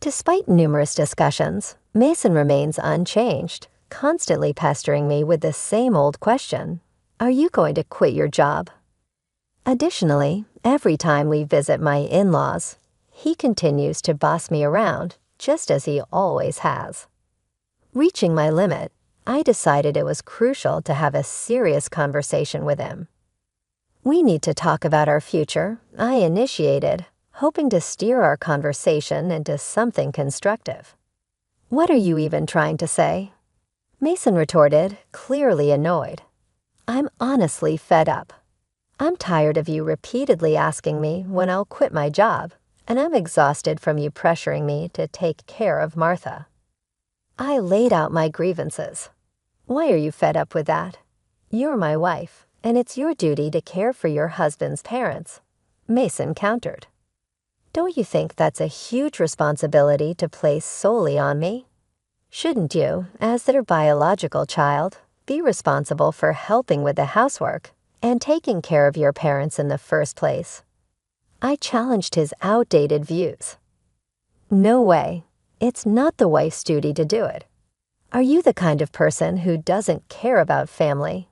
Despite numerous discussions, Mason remains unchanged, constantly pestering me with the same old question, "Are you going to quit your job?" Additionally, every time we visit my in-laws, he continues to boss me around, just as he always has. Reaching my limit, I decided it was crucial to have a serious conversation with him. "We need to talk about our future," I initiated, hoping to steer our conversation into something constructive. "What are you even trying to say?" Mason retorted, clearly annoyed. "I'm honestly fed up. I'm tired of you repeatedly asking me when I'll quit my job, and I'm exhausted from you pressuring me to take care of Martha." I laid out my grievances. "Why are you fed up with that? You're my wife, and it's your duty to care for your husband's parents," Mason countered. "Don't you think that's a huge responsibility to place solely on me? Shouldn't you, as their biological child, be responsible for helping with the housework and taking care of your parents in the first place?" I challenged his outdated views. "No way. It's not the wife's duty to do it. Are you the kind of person who doesn't care about family?"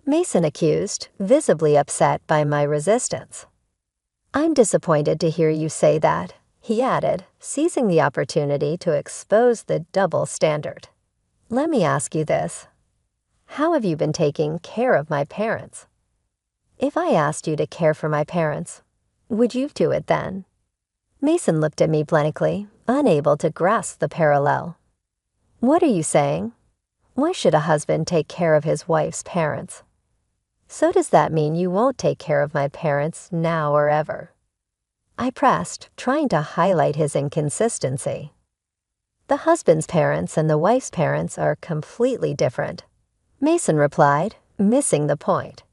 Mason accused, visibly upset by my resistance. "I'm disappointed to hear you say that," he added, seizing the opportunity to expose the double standard. "Let me ask you this. How have you been taking care of my parents? If I asked you to care for my parents, would you do it then?" Mason looked at me blankly, unable to grasp the parallel. "What are you saying? Why should a husband take care of his wife's parents? So does that mean you won't take care of my parents now or ever?" I pressed, trying to highlight his inconsistency. "The husband's parents and the wife's parents are completely different," Mason replied, missing the point.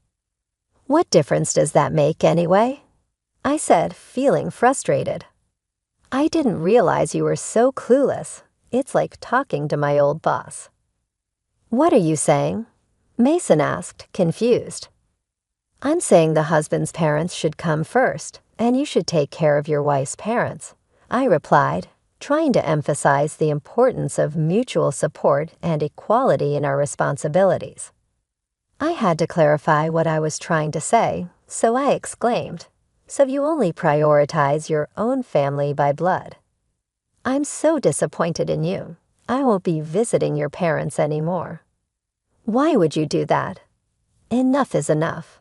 "What difference does that make anyway?" I said, feeling frustrated. "I didn't realize you were so clueless. It's like talking to my old boss." "What are you saying?" Mason asked, confused. "I'm saying the husband's parents should come first, and you should take care of your wife's parents," I replied, trying to emphasize the importance of mutual support and equality in our responsibilities. I had to clarify what I was trying to say, so I exclaimed, "So you only prioritize your own family by blood? I'm so disappointed in you. I won't be visiting your parents anymore." "Why would you do that?" "Enough is enough.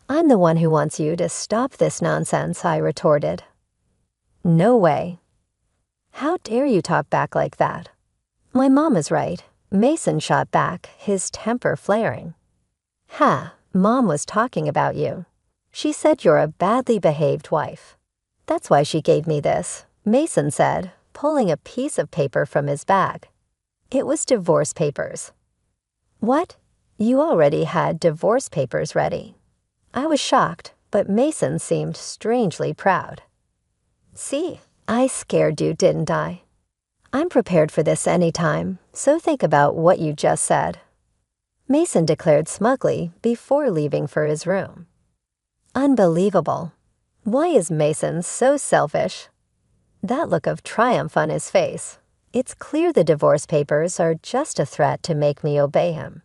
I'm the one who wants you to stop this nonsense," I retorted. "No way." "How dare you talk back like that?" "My mom is right," Mason shot back, his temper flaring. "Ha, Mom was talking about you. She said you're a badly behaved wife. That's why she gave me this," Mason said, pulling a piece of paper from his bag. It was divorce papers. "What? You already had divorce papers ready?" I was shocked, but Mason seemed strangely proud. "See, I scared you, didn't I? I'm prepared for this anytime, so think about what you just said," Mason declared smugly before leaving for his room. Unbelievable. Why is Mason so selfish? That look of triumph on his face. It's clear the divorce papers are just a threat to make me obey him.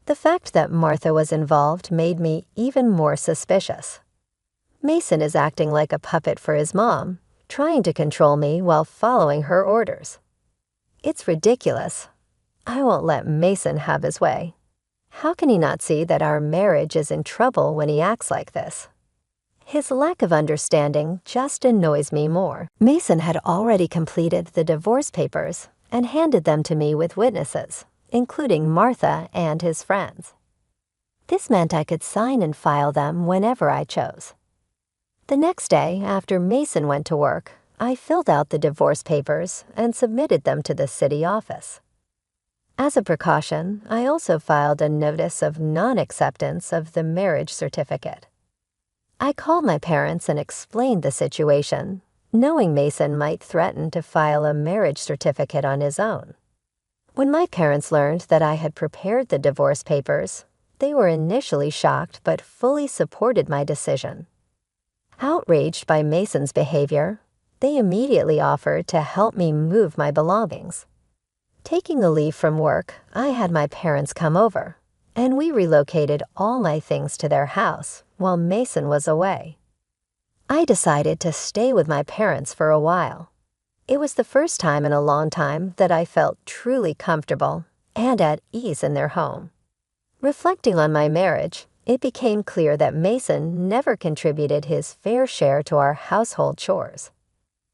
The fact that Martha was involved made me even more suspicious. Mason is acting like a puppet for his mom, trying to control me while following her orders. It's ridiculous. I won't let Mason have his way. How can he not see that our marriage is in trouble when he acts like this? His lack of understanding just annoys me more. Mason had already completed the divorce papers and handed them to me with witnesses, including Martha and his friends. This meant I could sign and file them whenever I chose. The next day, after Mason went to work, I filled out the divorce papers and submitted them to the city office. As a precaution, I also filed a notice of non-acceptance of the marriage certificate. I called my parents and explained the situation, knowing Mason might threaten to file a marriage certificate on his own. When my parents learned that I had prepared the divorce papers, they were initially shocked but fully supported my decision. Outraged by Mason's behavior, they immediately offered to help me move my belongings. Taking a leave from work, I had my parents come over, and we relocated all my things to their house while Mason was away. I decided to stay with my parents for a while. It was the first time in a long time that I felt truly comfortable and at ease in their home. Reflecting on my marriage, it became clear that Mason never contributed his fair share to our household chores.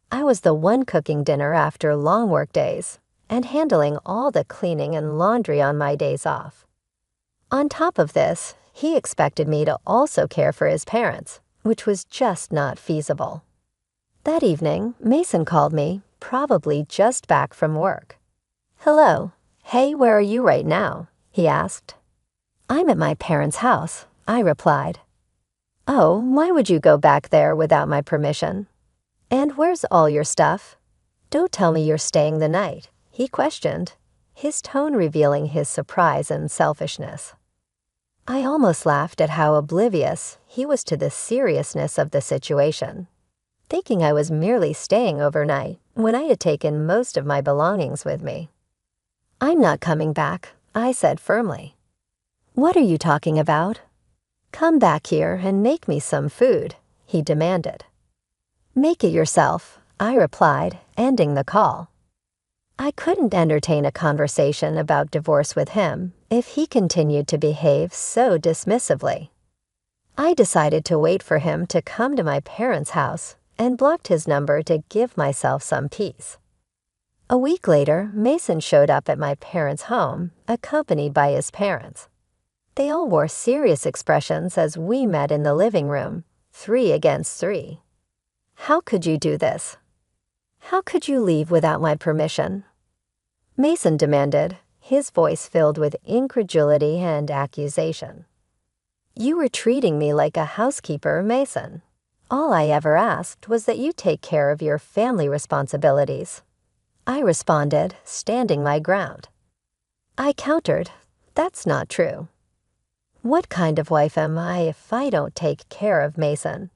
I was the one cooking dinner after long work days and handling all the cleaning and laundry on my days off. On top of this, he expected me to also care for his parents, which was just not feasible. That evening, Mason called me, probably just back from work. "Hello. Hey, where are you right now?" he asked. "I'm at my parents' house," I replied. "Oh, why would you go back there without my permission? And where's all your stuff? Don't tell me you're staying the night," he questioned, his tone revealing his surprise and selfishness. I almost laughed at how oblivious he was to the seriousness of the situation, thinking I was merely staying overnight when I had taken most of my belongings with me. "I'm not coming back," I said firmly. "What are you talking about?" "Come back here and make me some food," he demanded. "Make it yourself," I replied, ending the call. I couldn't entertain a conversation about divorce with him if he continued to behave so dismissively. I decided to wait for him to come to my parents' house and blocked his number to give myself some peace. A week later, Mason showed up at my parents' home, accompanied by his parents. They all wore serious expressions as we met in the living room, 3 against 3. "How could you do this? How could you leave without my permission?" Mason demanded, his voice filled with incredulity and accusation. "You were treating me like a housekeeper, Mason. All I ever asked was that you take care of your family responsibilities," I responded, standing my ground. I countered, "That's not true. What kind of wife am I if I don't take care of Mason?"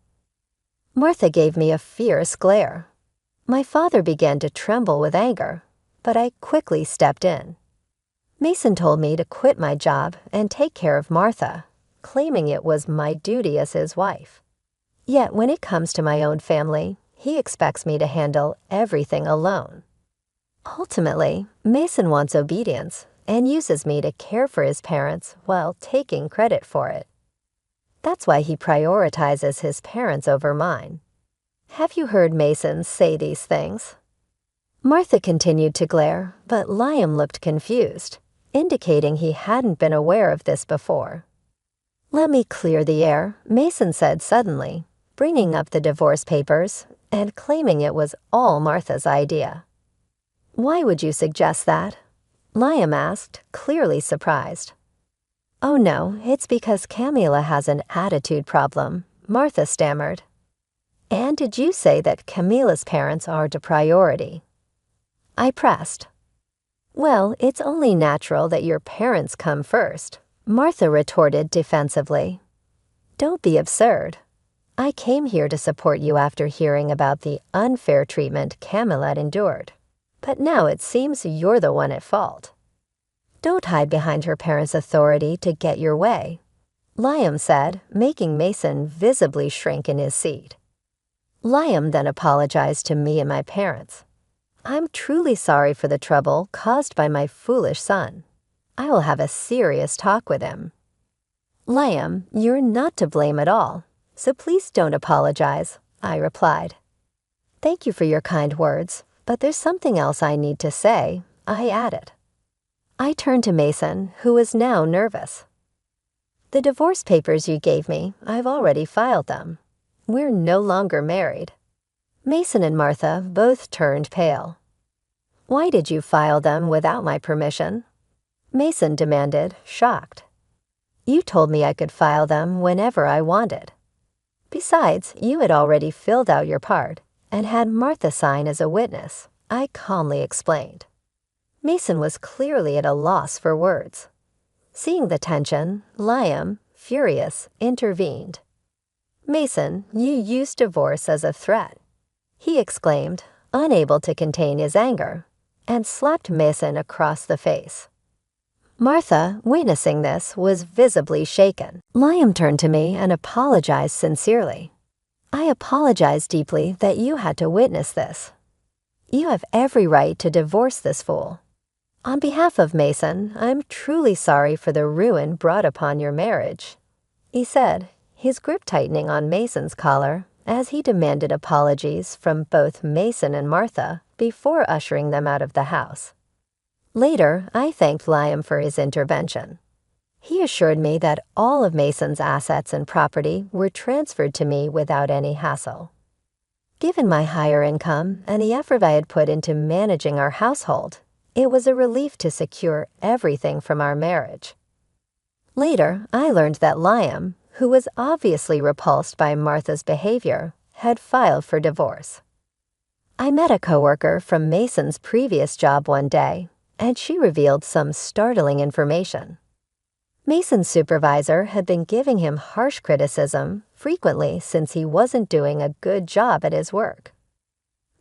Martha gave me a fierce glare. My father began to tremble with anger, but I quickly stepped in. Mason told me to quit my job and take care of Martha, claiming it was my duty as his wife. Yet when it comes to my own family, he expects me to handle everything alone. Ultimately, Mason wants obedience and uses me to care for his parents while taking credit for it. That's why he prioritizes his parents over mine. Have you heard Mason say these things? Martha continued to glare, but Liam looked confused, indicating he hadn't been aware of this before. "Let me clear the air," Mason said suddenly, bringing up the divorce papers and claiming it was all Martha's idea. "Why would you suggest that?" Liam asked, clearly surprised. "Oh no, it's because Camila has an attitude problem," Martha stammered. "And did you say that Camila's parents aren't a priority?" I pressed. "Well, it's only natural that your parents come first," Martha retorted defensively. "Don't be absurd. I came here to support you after hearing about the unfair treatment Camila endured. But now it seems you're the one at fault. Don't hide behind her parents' authority to get your way," Liam said, making Mason visibly shrink in his seat. Liam then apologized to me and my parents. "I'm truly sorry for the trouble caused by my foolish son. I will have a serious talk with him." "Liam, you're not to blame at all, so please don't apologize," I replied. "Thank you for your kind words, but there's something else I need to say," I added. I turned to Mason, who was now nervous. "The divorce papers you gave me, I've already filed them. We're no longer married." Mason and Martha both turned pale. "Why did you file them without my permission?" Mason demanded, shocked. "You told me I could file them whenever I wanted. Besides, you had already filled out your part and had Martha sign as a witness," I calmly explained. Mason was clearly at a loss for words. Seeing the tension, Liam, furious, intervened. "Mason, you used divorce as a threat," he exclaimed, unable to contain his anger, and slapped Mason across the face. Martha, witnessing this, was visibly shaken. Liam turned to me and apologized sincerely. "I apologize deeply that you had to witness this. You have every right to divorce this fool. On behalf of Mason, I'm truly sorry for the ruin brought upon your marriage," he said, his grip tightening on Mason's collar as he demanded apologies from both Mason and Martha before ushering them out of the house. Later, I thanked Liam for his intervention. He assured me that all of Mason's assets and property were transferred to me without any hassle. Given my higher income and the effort I had put into managing our household, it was a relief to secure everything from our marriage. Later, I learned that Liam, who was obviously repulsed by Martha's behavior, had filed for divorce. I met a coworker from Mason's previous job one day, and she revealed some startling information. Mason's supervisor had been giving him harsh criticism frequently since he wasn't doing a good job at his work.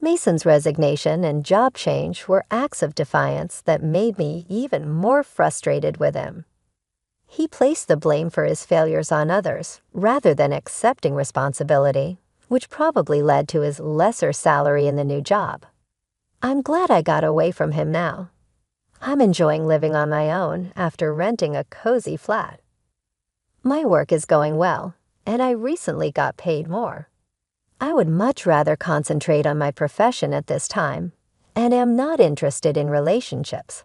Mason's resignation and job change were acts of defiance that made me even more frustrated with him. He placed the blame for his failures on others rather than accepting responsibility, which probably led to his lesser salary in the new job. I'm glad I got away from him now. I'm enjoying living on my own after renting a cozy flat. My work is going well, and I recently got paid more. I would much rather concentrate on my profession at this time, and am not interested in relationships.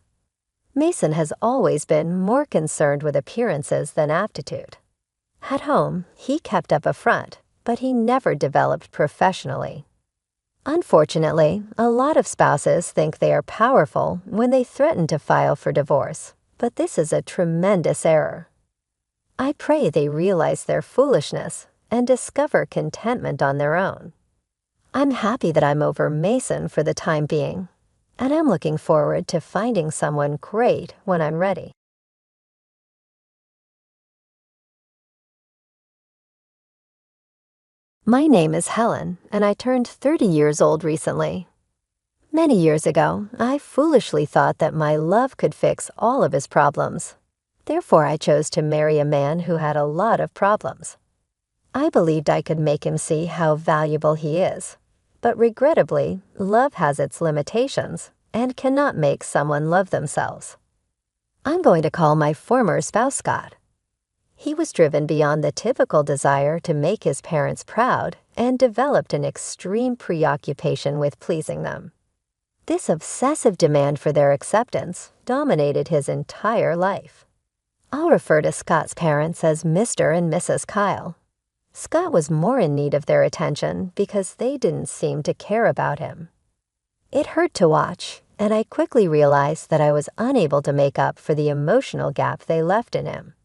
Mason has always been more concerned with appearances than aptitude. At home, he kept up a front, but he never developed professionally. Unfortunately, a lot of spouses think they are powerful when they threaten to file for divorce, but this is a tremendous error. I pray they realize their foolishness and discover contentment on their own. I'm happy that I'm over Mason for the time being, and I'm looking forward to finding someone great when I'm ready. My name is Helen, and I turned 30 years old recently. Many years ago, I foolishly thought that my love could fix all of his problems. Therefore, I chose to marry a man who had a lot of problems. I believed I could make him see how valuable he is. But regrettably, love has its limitations and cannot make someone love themselves. I'm going to call my former spouse Scott. He was driven beyond the typical desire to make his parents proud and developed an extreme preoccupation with pleasing them. This obsessive demand for their acceptance dominated his entire life. I'll refer to Scott's parents as Mr. and Mrs. Kyle. Scott was more in need of their attention because they didn't seem to care about him. It hurt to watch, and I quickly realized that I was unable to make up for the emotional gap they left in him.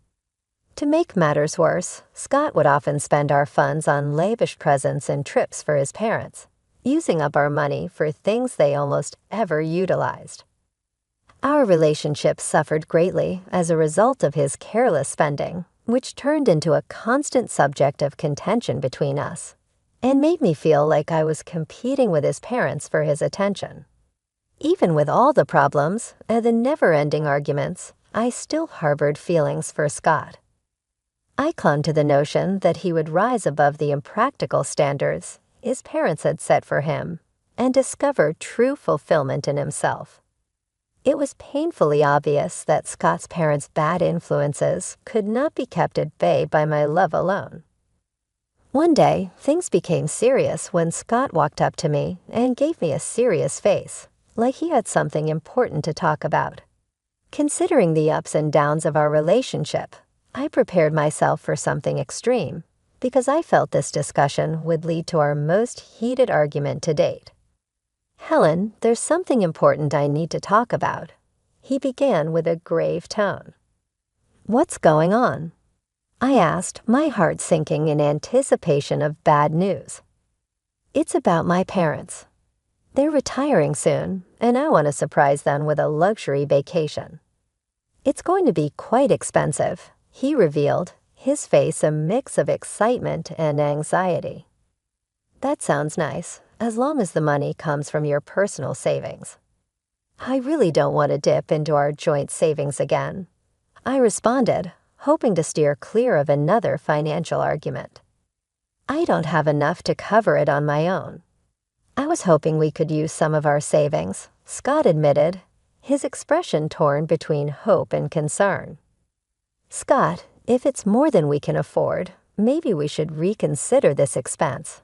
To make matters worse, Scott would often spend our funds on lavish presents and trips for his parents, using up our money for things they almost ever utilized. Our relationship suffered greatly as a result of his careless spending, which turned into a constant subject of contention between us, and made me feel like I was competing with his parents for his attention. Even with all the problems and the never-ending arguments, I still harbored feelings for Scott. I clung to the notion that he would rise above the impractical standards his parents had set for him and discover true fulfillment in himself. It was painfully obvious that Scott's parents' bad influences could not be kept at bay by my love alone. One day, things became serious when Scott walked up to me and gave me a serious face, like he had something important to talk about. Considering the ups and downs of our relationship, I prepared myself for something extreme because I felt this discussion would lead to our most heated argument to date. "Helen, there's something important I need to talk about," he began with a grave tone. "What's going on?" I asked, my heart sinking in anticipation of bad news. "It's about my parents. They're retiring soon, and I want to surprise them with a luxury vacation. It's going to be quite expensive," he revealed, his face a mix of excitement and anxiety. "That sounds nice, as long as the money comes from your personal savings." "I really don't want to dip into our joint savings again," I responded, hoping to steer clear of another financial argument. "I don't have enough to cover it on my own." I was hoping we could use some of our savings, Scott admitted, his expression torn between hope and concern. Scott, if it's more than we can afford, maybe we should reconsider this expense.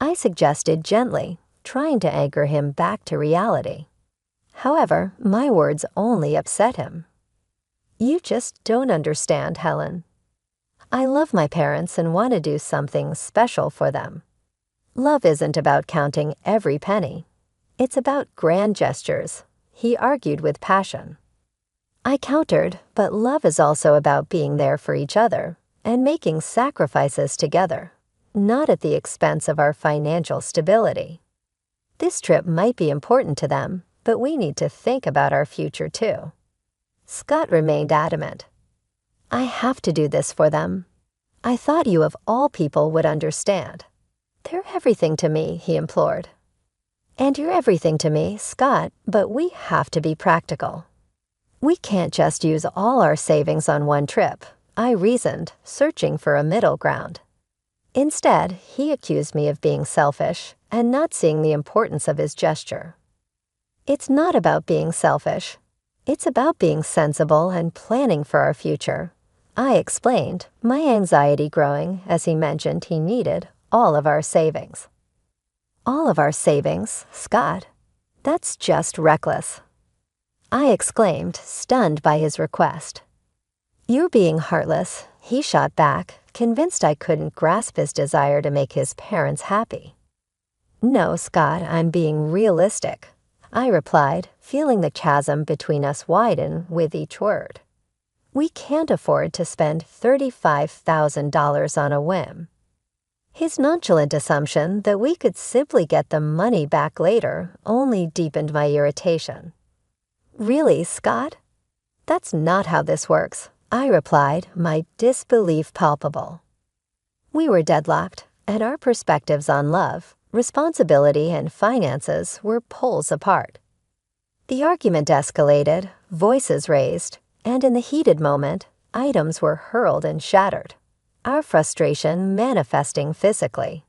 I suggested gently, trying to anchor him back to reality. However, my words only upset him. You just don't understand, Helen. I love my parents and want to do something special for them. Love isn't about counting every penny. It's about grand gestures, he argued with passion. I countered, but love is also about being there for each other and making sacrifices together, not at the expense of our financial stability. This trip might be important to them, but we need to think about our future too. Scott remained adamant. I have to do this for them. I thought you of all people would understand. They're everything to me, he implored. And you're everything to me, Scott, but we have to be practical. We can't just use all our savings on one trip, I reasoned, searching for a middle ground. Instead, he accused me of being selfish and not seeing the importance of his gesture. It's not about being selfish. It's about being sensible and planning for our future, I explained, my anxiety growing as he mentioned he needed all of our savings. All of our savings, Scott? That's just reckless. I exclaimed, stunned by his request. You're being heartless, he shot back, convinced I couldn't grasp his desire to make his parents happy. No, Scott, I'm being realistic, I replied, feeling the chasm between us widen with each word. We can't afford to spend $35,000 on a whim. His nonchalant assumption that we could simply get the money back later only deepened my irritation. Really, Scott? That's not how this works, I replied, my disbelief palpable. We were deadlocked, and our perspectives on love, responsibility, and finances were poles apart. The argument escalated, voices raised, and in the heated moment, items were hurled and shattered, our frustration manifesting physically.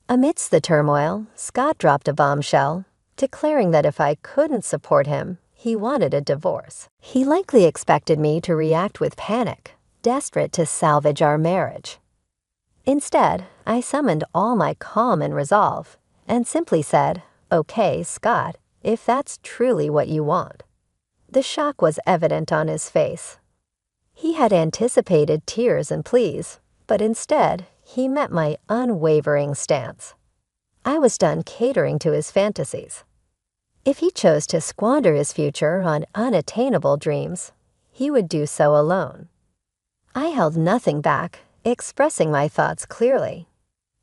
Amidst the turmoil, Scott dropped a bombshell, declaring that if I couldn't support him, he wanted a divorce. He likely expected me to react with panic, desperate to salvage our marriage. Instead, I summoned all my calm and resolve, and simply said, "Okay, Scott, if that's truly what you want." The shock was evident on his face. He had anticipated tears and pleas, but instead, he met my unwavering stance. I was done catering to his fantasies. If he chose to squander his future on unattainable dreams, he would do so alone. I held nothing back, expressing my thoughts clearly.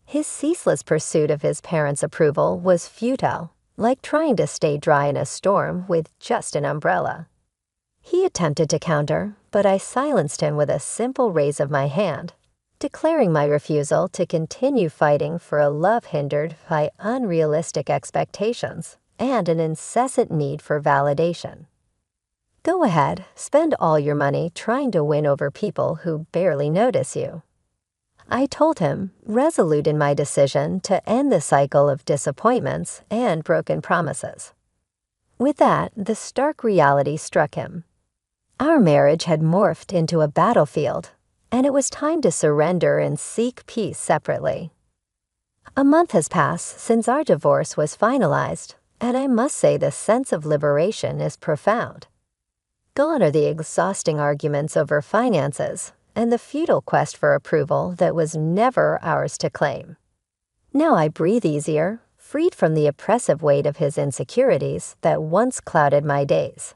His ceaseless pursuit of his parents' approval was futile, like trying to stay dry in a storm with just an umbrella. He attempted to counter, but I silenced him with a simple raise of my hand, declaring my refusal to continue fighting for a love hindered by unrealistic expectations and an incessant need for validation. Go ahead, spend all your money trying to win over people who barely notice you. I told him, resolute in my decision to end the cycle of disappointments and broken promises. With that, the stark reality struck him. Our marriage had morphed into a battlefield, and it was time to surrender and seek peace separately. A month has passed since our divorce was finalized, and I must say the sense of liberation is profound. Gone are the exhausting arguments over finances and the futile quest for approval that was never ours to claim. Now I breathe easier, freed from the oppressive weight of his insecurities that once clouded my days.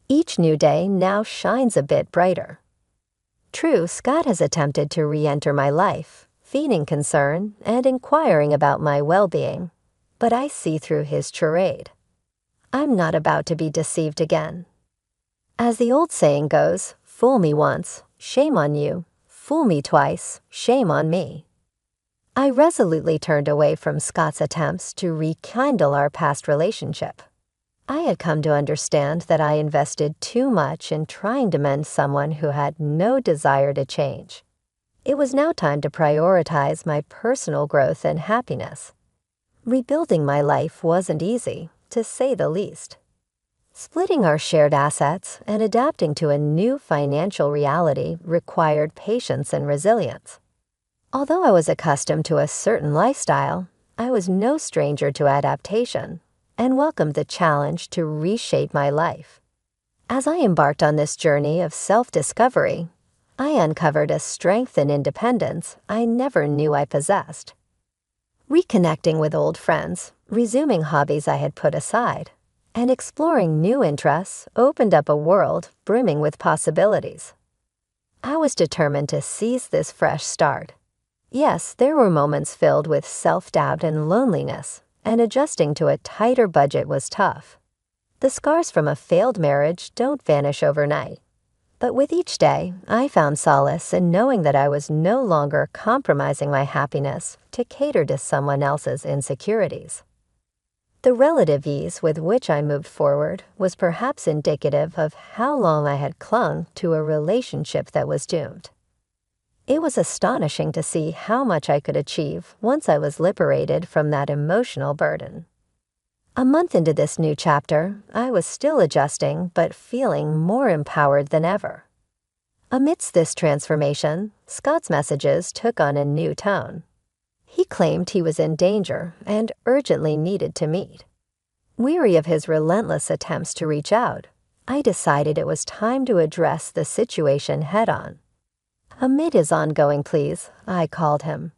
Each new day now shines a bit brighter. True, Scott has attempted to re-enter my life, feigning concern and inquiring about my well-being, but I see through his charade. I'm not about to be deceived again. As the old saying goes, fool me once, shame on you. Fool me twice, shame on me. I resolutely turned away from Scott's attempts to rekindle our past relationship. I had come to understand that I invested too much in trying to mend someone who had no desire to change. It was now time to prioritize my personal growth and happiness. Rebuilding my life wasn't easy, to say the least. Splitting our shared assets and adapting to a new financial reality required patience and resilience. Although I was accustomed to a certain lifestyle, I was no stranger to adaptation and welcomed the challenge to reshape my life. As I embarked on this journey of self-discovery, I uncovered a strength and independence I never knew I possessed. Reconnecting with old friends, resuming hobbies I had put aside, and exploring new interests opened up a world brimming with possibilities. I was determined to seize this fresh start. Yes, there were moments filled with self-doubt and loneliness, and adjusting to a tighter budget was tough. The scars from a failed marriage don't vanish overnight. But with each day, I found solace in knowing that I was no longer compromising my happiness to cater to someone else's insecurities. The relative ease with which I moved forward was perhaps indicative of how long I had clung to a relationship that was doomed. It was astonishing to see how much I could achieve once I was liberated from that emotional burden. A month into this new chapter, I was still adjusting but feeling more empowered than ever. Amidst this transformation, Scott's messages took on a new tone. He claimed he was in danger and urgently needed to meet. Weary of his relentless attempts to reach out, I decided it was time to address the situation head-on. Amid his ongoing pleas, I called him.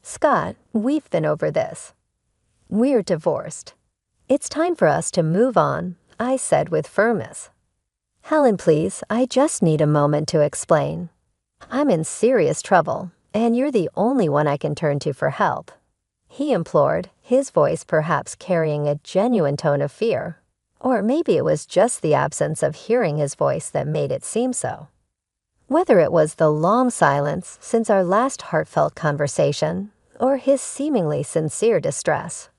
"Scott, we've been over this. We're divorced. It's time for us to move on," I said with firmness. "Helen, please, I just need a moment to explain. I'm in serious trouble, and you're the only one I can turn to for help," he implored, his voice perhaps carrying a genuine tone of fear. Or maybe it was just the absence of hearing his voice that made it seem so. Whether it was the long silence since our last heartfelt conversation, or his seemingly sincere distress,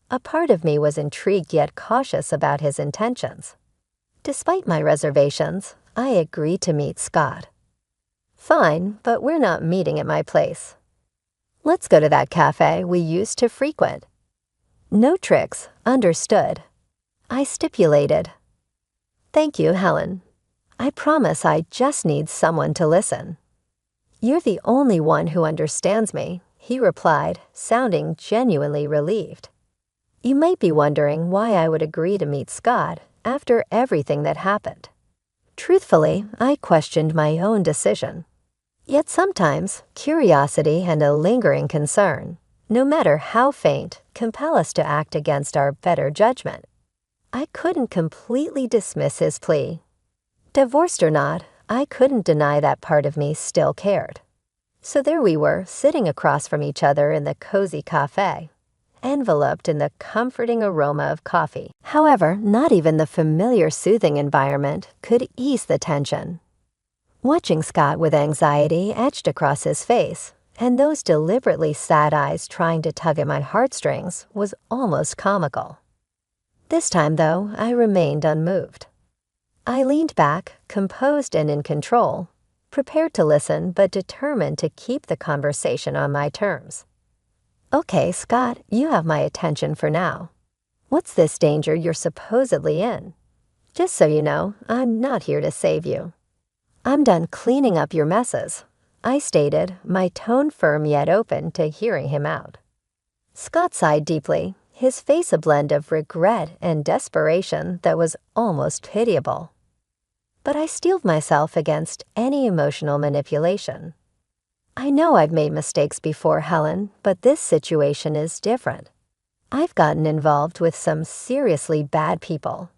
a part of me was intrigued yet cautious about his intentions. Despite my reservations, I agreed to meet Scott. "Fine, but we're not meeting at my place. Let's go to that cafe we used to frequent." "No tricks, understood," I stipulated. "Thank you, Helen. I promise I just need someone to listen." "You're the only one who understands me," he replied, sounding genuinely relieved. You might be wondering why I would agree to meet Scott after everything that happened. Truthfully, I questioned my own decision. Yet sometimes, curiosity and a lingering concern, no matter how faint, compel us to act against our better judgment. I couldn't completely dismiss his plea. Divorced or not, I couldn't deny that part of me still cared. So there we were, sitting across from each other in the cozy cafe, enveloped in the comforting aroma of coffee. However, not even the familiar soothing environment could ease the tension. Watching Scott with anxiety etched across his face, and those deliberately sad eyes trying to tug at my heartstrings, was almost comical. This time, though, I remained unmoved. I leaned back, composed and in control, prepared to listen but determined to keep the conversation on my terms. "Okay, Scott, you have my attention for now. What's this danger you're supposedly in? Just so you know, I'm not here to save you. I'm done cleaning up your messes," I stated, my tone firm yet open to hearing him out. Scott sighed deeply, his face a blend of regret and desperation that was almost pitiable. But I steeled myself against any emotional manipulation. "I know I've made mistakes before, Helen, but this situation is different. I've gotten involved with some seriously bad people.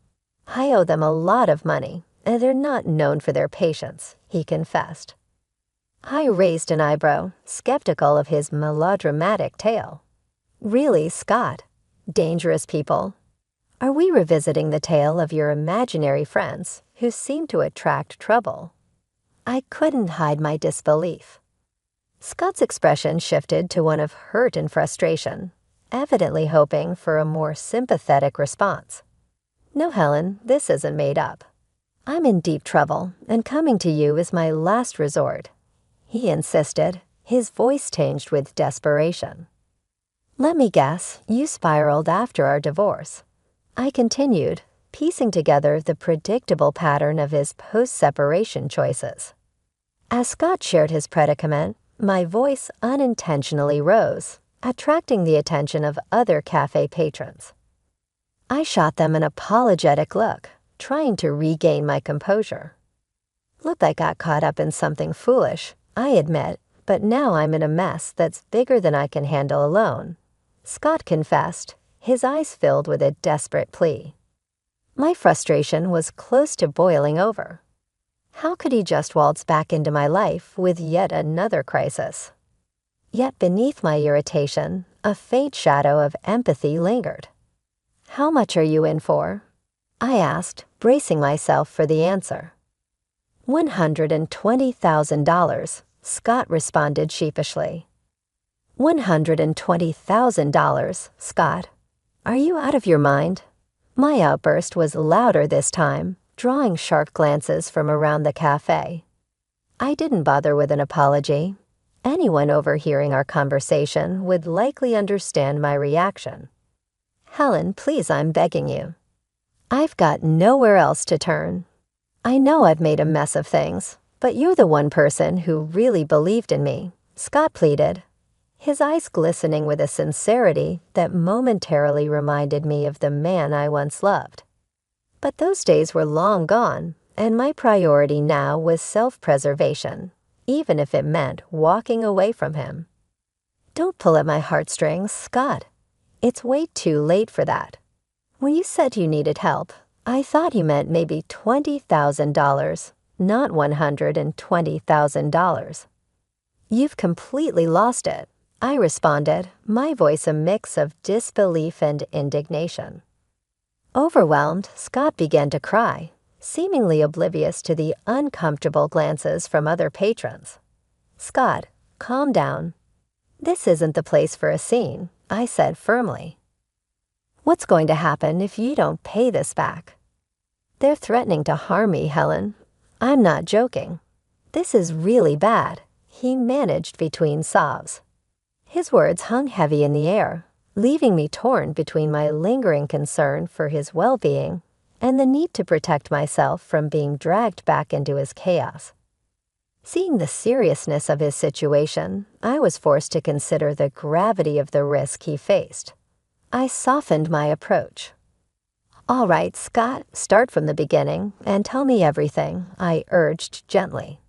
I owe them a lot of money, and they're not known for their patience," he confessed. I raised an eyebrow, skeptical of his melodramatic tale. "Really, Scott? Dangerous people? Are we revisiting the tale of your imaginary friends who seem to attract trouble?" I couldn't hide my disbelief. Scott's expression shifted to one of hurt and frustration, evidently hoping for a more sympathetic response. "No, Helen, this isn't made up. I'm in deep trouble, and coming to you is my last resort," he insisted, his voice tinged with desperation. Let me guess, you spiraled after our divorce. I continued, piecing together the predictable pattern of his post-separation choices. As Scott shared his predicament, my voice unintentionally rose, attracting the attention of other cafe patrons. I shot them an apologetic look, trying to regain my composure. Look, I got caught up in something foolish, I admit, but now I'm in a mess that's bigger than I can handle alone, Scott confessed, his eyes filled with a desperate plea. My frustration was close to boiling over. How could he just waltz back into my life with yet another crisis? Yet beneath my irritation, a faint shadow of empathy lingered. How much are you in for? I asked, bracing myself for the answer. $120,000, Scott responded sheepishly. $120,000, Scott. Are you out of your mind? My outburst was louder this time, drawing sharp glances from around the cafe. I didn't bother with an apology. Anyone overhearing our conversation would likely understand my reaction. Helen, please, I'm begging you. I've got nowhere else to turn. I know I've made a mess of things, but you're the one person who really believed in me, Scott pleaded, his eyes glistening with a sincerity that momentarily reminded me of the man I once loved. But those days were long gone, and my priority now was self-preservation, even if it meant walking away from him. Don't pull at my heartstrings, Scott. It's way too late for that. When you said you needed help, I thought you meant maybe $20,000, not $120,000. You've completely lost it, I responded, my voice a mix of disbelief and indignation. Overwhelmed, Scott began to cry, seemingly oblivious to the uncomfortable glances from other patrons. Scott, calm down. This isn't the place for a scene, I said firmly. What's going to happen if you don't pay this back? They're threatening to harm me, Helen. I'm not joking. This is really bad, he managed between sobs. His words hung heavy in the air, leaving me torn between my lingering concern for his well-being and the need to protect myself from being dragged back into his chaos. Seeing the seriousness of his situation, I was forced to consider the gravity of the risk he faced. I softened my approach. All right, Scott, start from the beginning and tell me everything, I urged gently.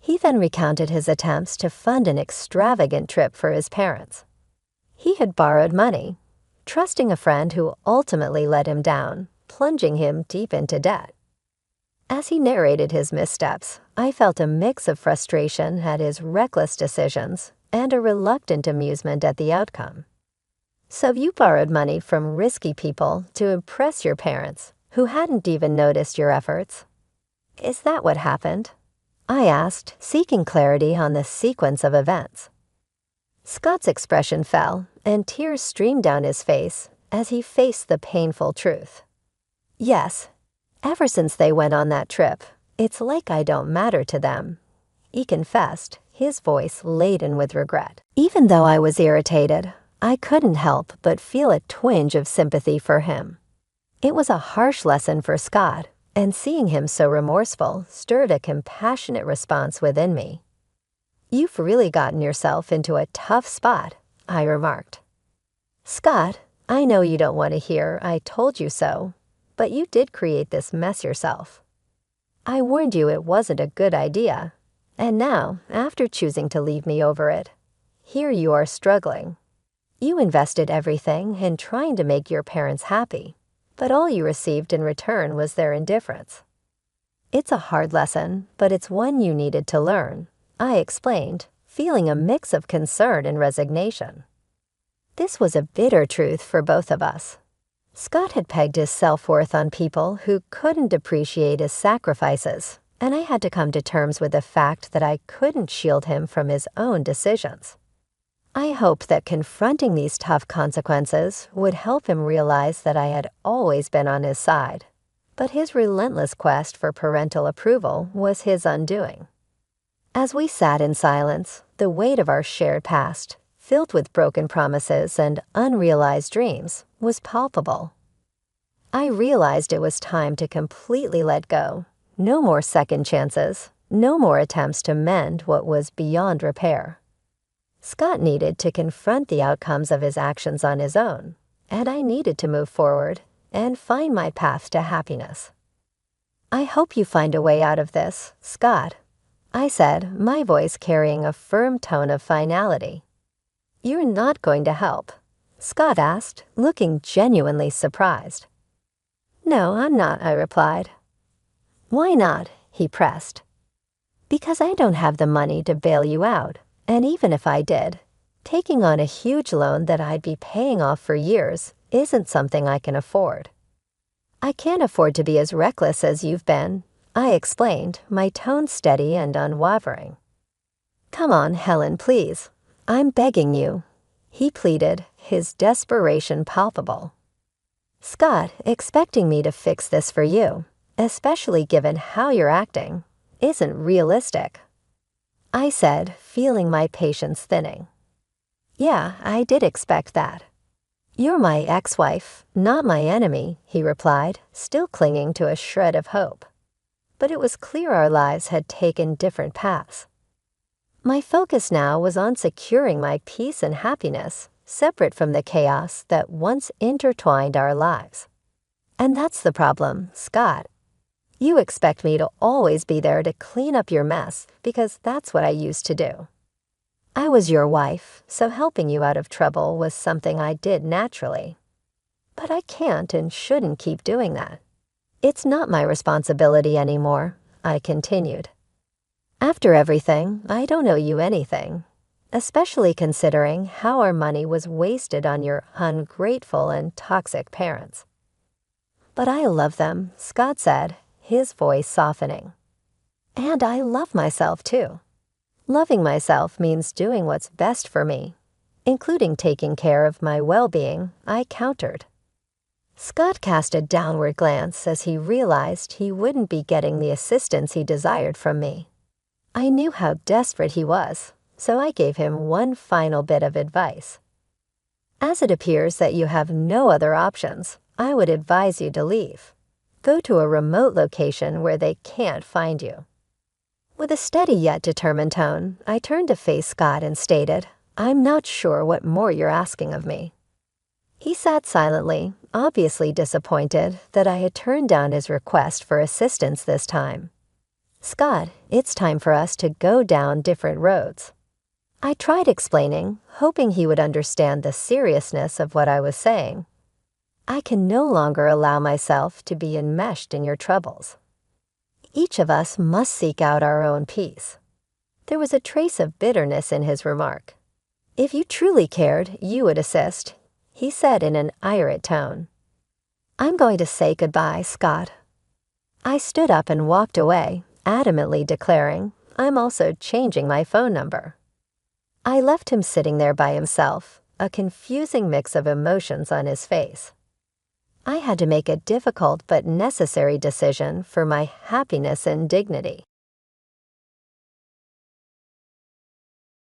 He then recounted his attempts to fund an extravagant trip for his parents. He had borrowed money, trusting a friend who ultimately let him down, plunging him deep into debt. As he narrated his missteps, I felt a mix of frustration at his reckless decisions and a reluctant amusement at the outcome. So you borrowed money from risky people to impress your parents, who hadn't even noticed your efforts? Is that what happened? I asked, seeking clarity on the sequence of events. Scott's expression fell, and tears streamed down his face as he faced the painful truth. Yes, ever since they went on that trip, it's like I don't matter to them, he confessed, his voice laden with regret. Even though I was irritated, I couldn't help but feel a twinge of sympathy for him. It was a harsh lesson for Scott, and seeing him so remorseful stirred a compassionate response within me. You've really gotten yourself into a tough spot, I remarked. Scott, I know you don't want to hear "I told you so," but you did create this mess yourself. I warned you it wasn't a good idea, and now, after choosing to leave me over it, here you are struggling. You invested everything in trying to make your parents happy, but all you received in return was their indifference. It's a hard lesson, but it's one you needed to learn, I explained, feeling a mix of concern and resignation. This was a bitter truth for both of us. Scott had pegged his self-worth on people who couldn't appreciate his sacrifices, and I had to come to terms with the fact that I couldn't shield him from his own decisions. I hoped that confronting these tough consequences would help him realize that I had always been on his side, but his relentless quest for parental approval was his undoing. As we sat in silence, the weight of our shared past filled with broken promises and unrealized dreams, was palpable. I realized it was time to completely let go. No more second chances, no more attempts to mend what was beyond repair. Scott needed to confront the outcomes of his actions on his own, and I needed to move forward and find my path to happiness. "I hope you find a way out of this, Scott," I said, my voice carrying a firm tone of finality. "You're not going to help?" Scott asked, looking genuinely surprised. "No, I'm not," I replied. "Why not?" he pressed. "Because I don't have the money to bail you out, and even if I did, taking on a huge loan that I'd be paying off for years isn't something I can afford." "I can't afford to be as reckless as you've been," I explained, my tone steady and unwavering. "Come on, Helen, please. I'm begging you," he pleaded, his desperation palpable. "Scott, expecting me to fix this for you, especially given how you're acting, isn't realistic," I said, feeling my patience thinning. "Yeah, I did expect that." "You're my ex-wife, not my enemy," he replied, still clinging to a shred of hope. But it was clear our lives had taken different paths. My focus now was on securing my peace and happiness, separate from the chaos that once intertwined our lives. "And that's the problem, Scott. You expect me to always be there to clean up your mess because that's what I used to do. I was your wife, so helping you out of trouble was something I did naturally. But I can't and shouldn't keep doing that. It's not my responsibility anymore," I continued. "After everything, I don't owe you anything, especially considering how our money was wasted on your ungrateful and toxic parents." "But I love them," Scott said, his voice softening. "And I love myself too. Loving myself means doing what's best for me, including taking care of my well-being," I countered. Scott cast a downward glance as he realized he wouldn't be getting the assistance he desired from me. I knew how desperate he was, so I gave him one final bit of advice. "As it appears that you have no other options, I would advise you to leave. Go to a remote location where they can't find you." With a steady yet determined tone, I turned to face Scott and stated, "I'm not sure what more you're asking of me." He sat silently, obviously disappointed that I had turned down his request for assistance this time. "Scott, it's time for us to go down different roads." I tried explaining, hoping he would understand the seriousness of what I was saying. "I can no longer allow myself to be enmeshed in your troubles. Each of us must seek out our own peace." There was a trace of bitterness in his remark. "If you truly cared, you would assist," he said in an irate tone. "I'm going to say goodbye, Scott." I stood up and walked away, adamantly declaring, "I'm also changing my phone number." I left him sitting there by himself, a confusing mix of emotions on his face. I had to make a difficult but necessary decision for my happiness and dignity.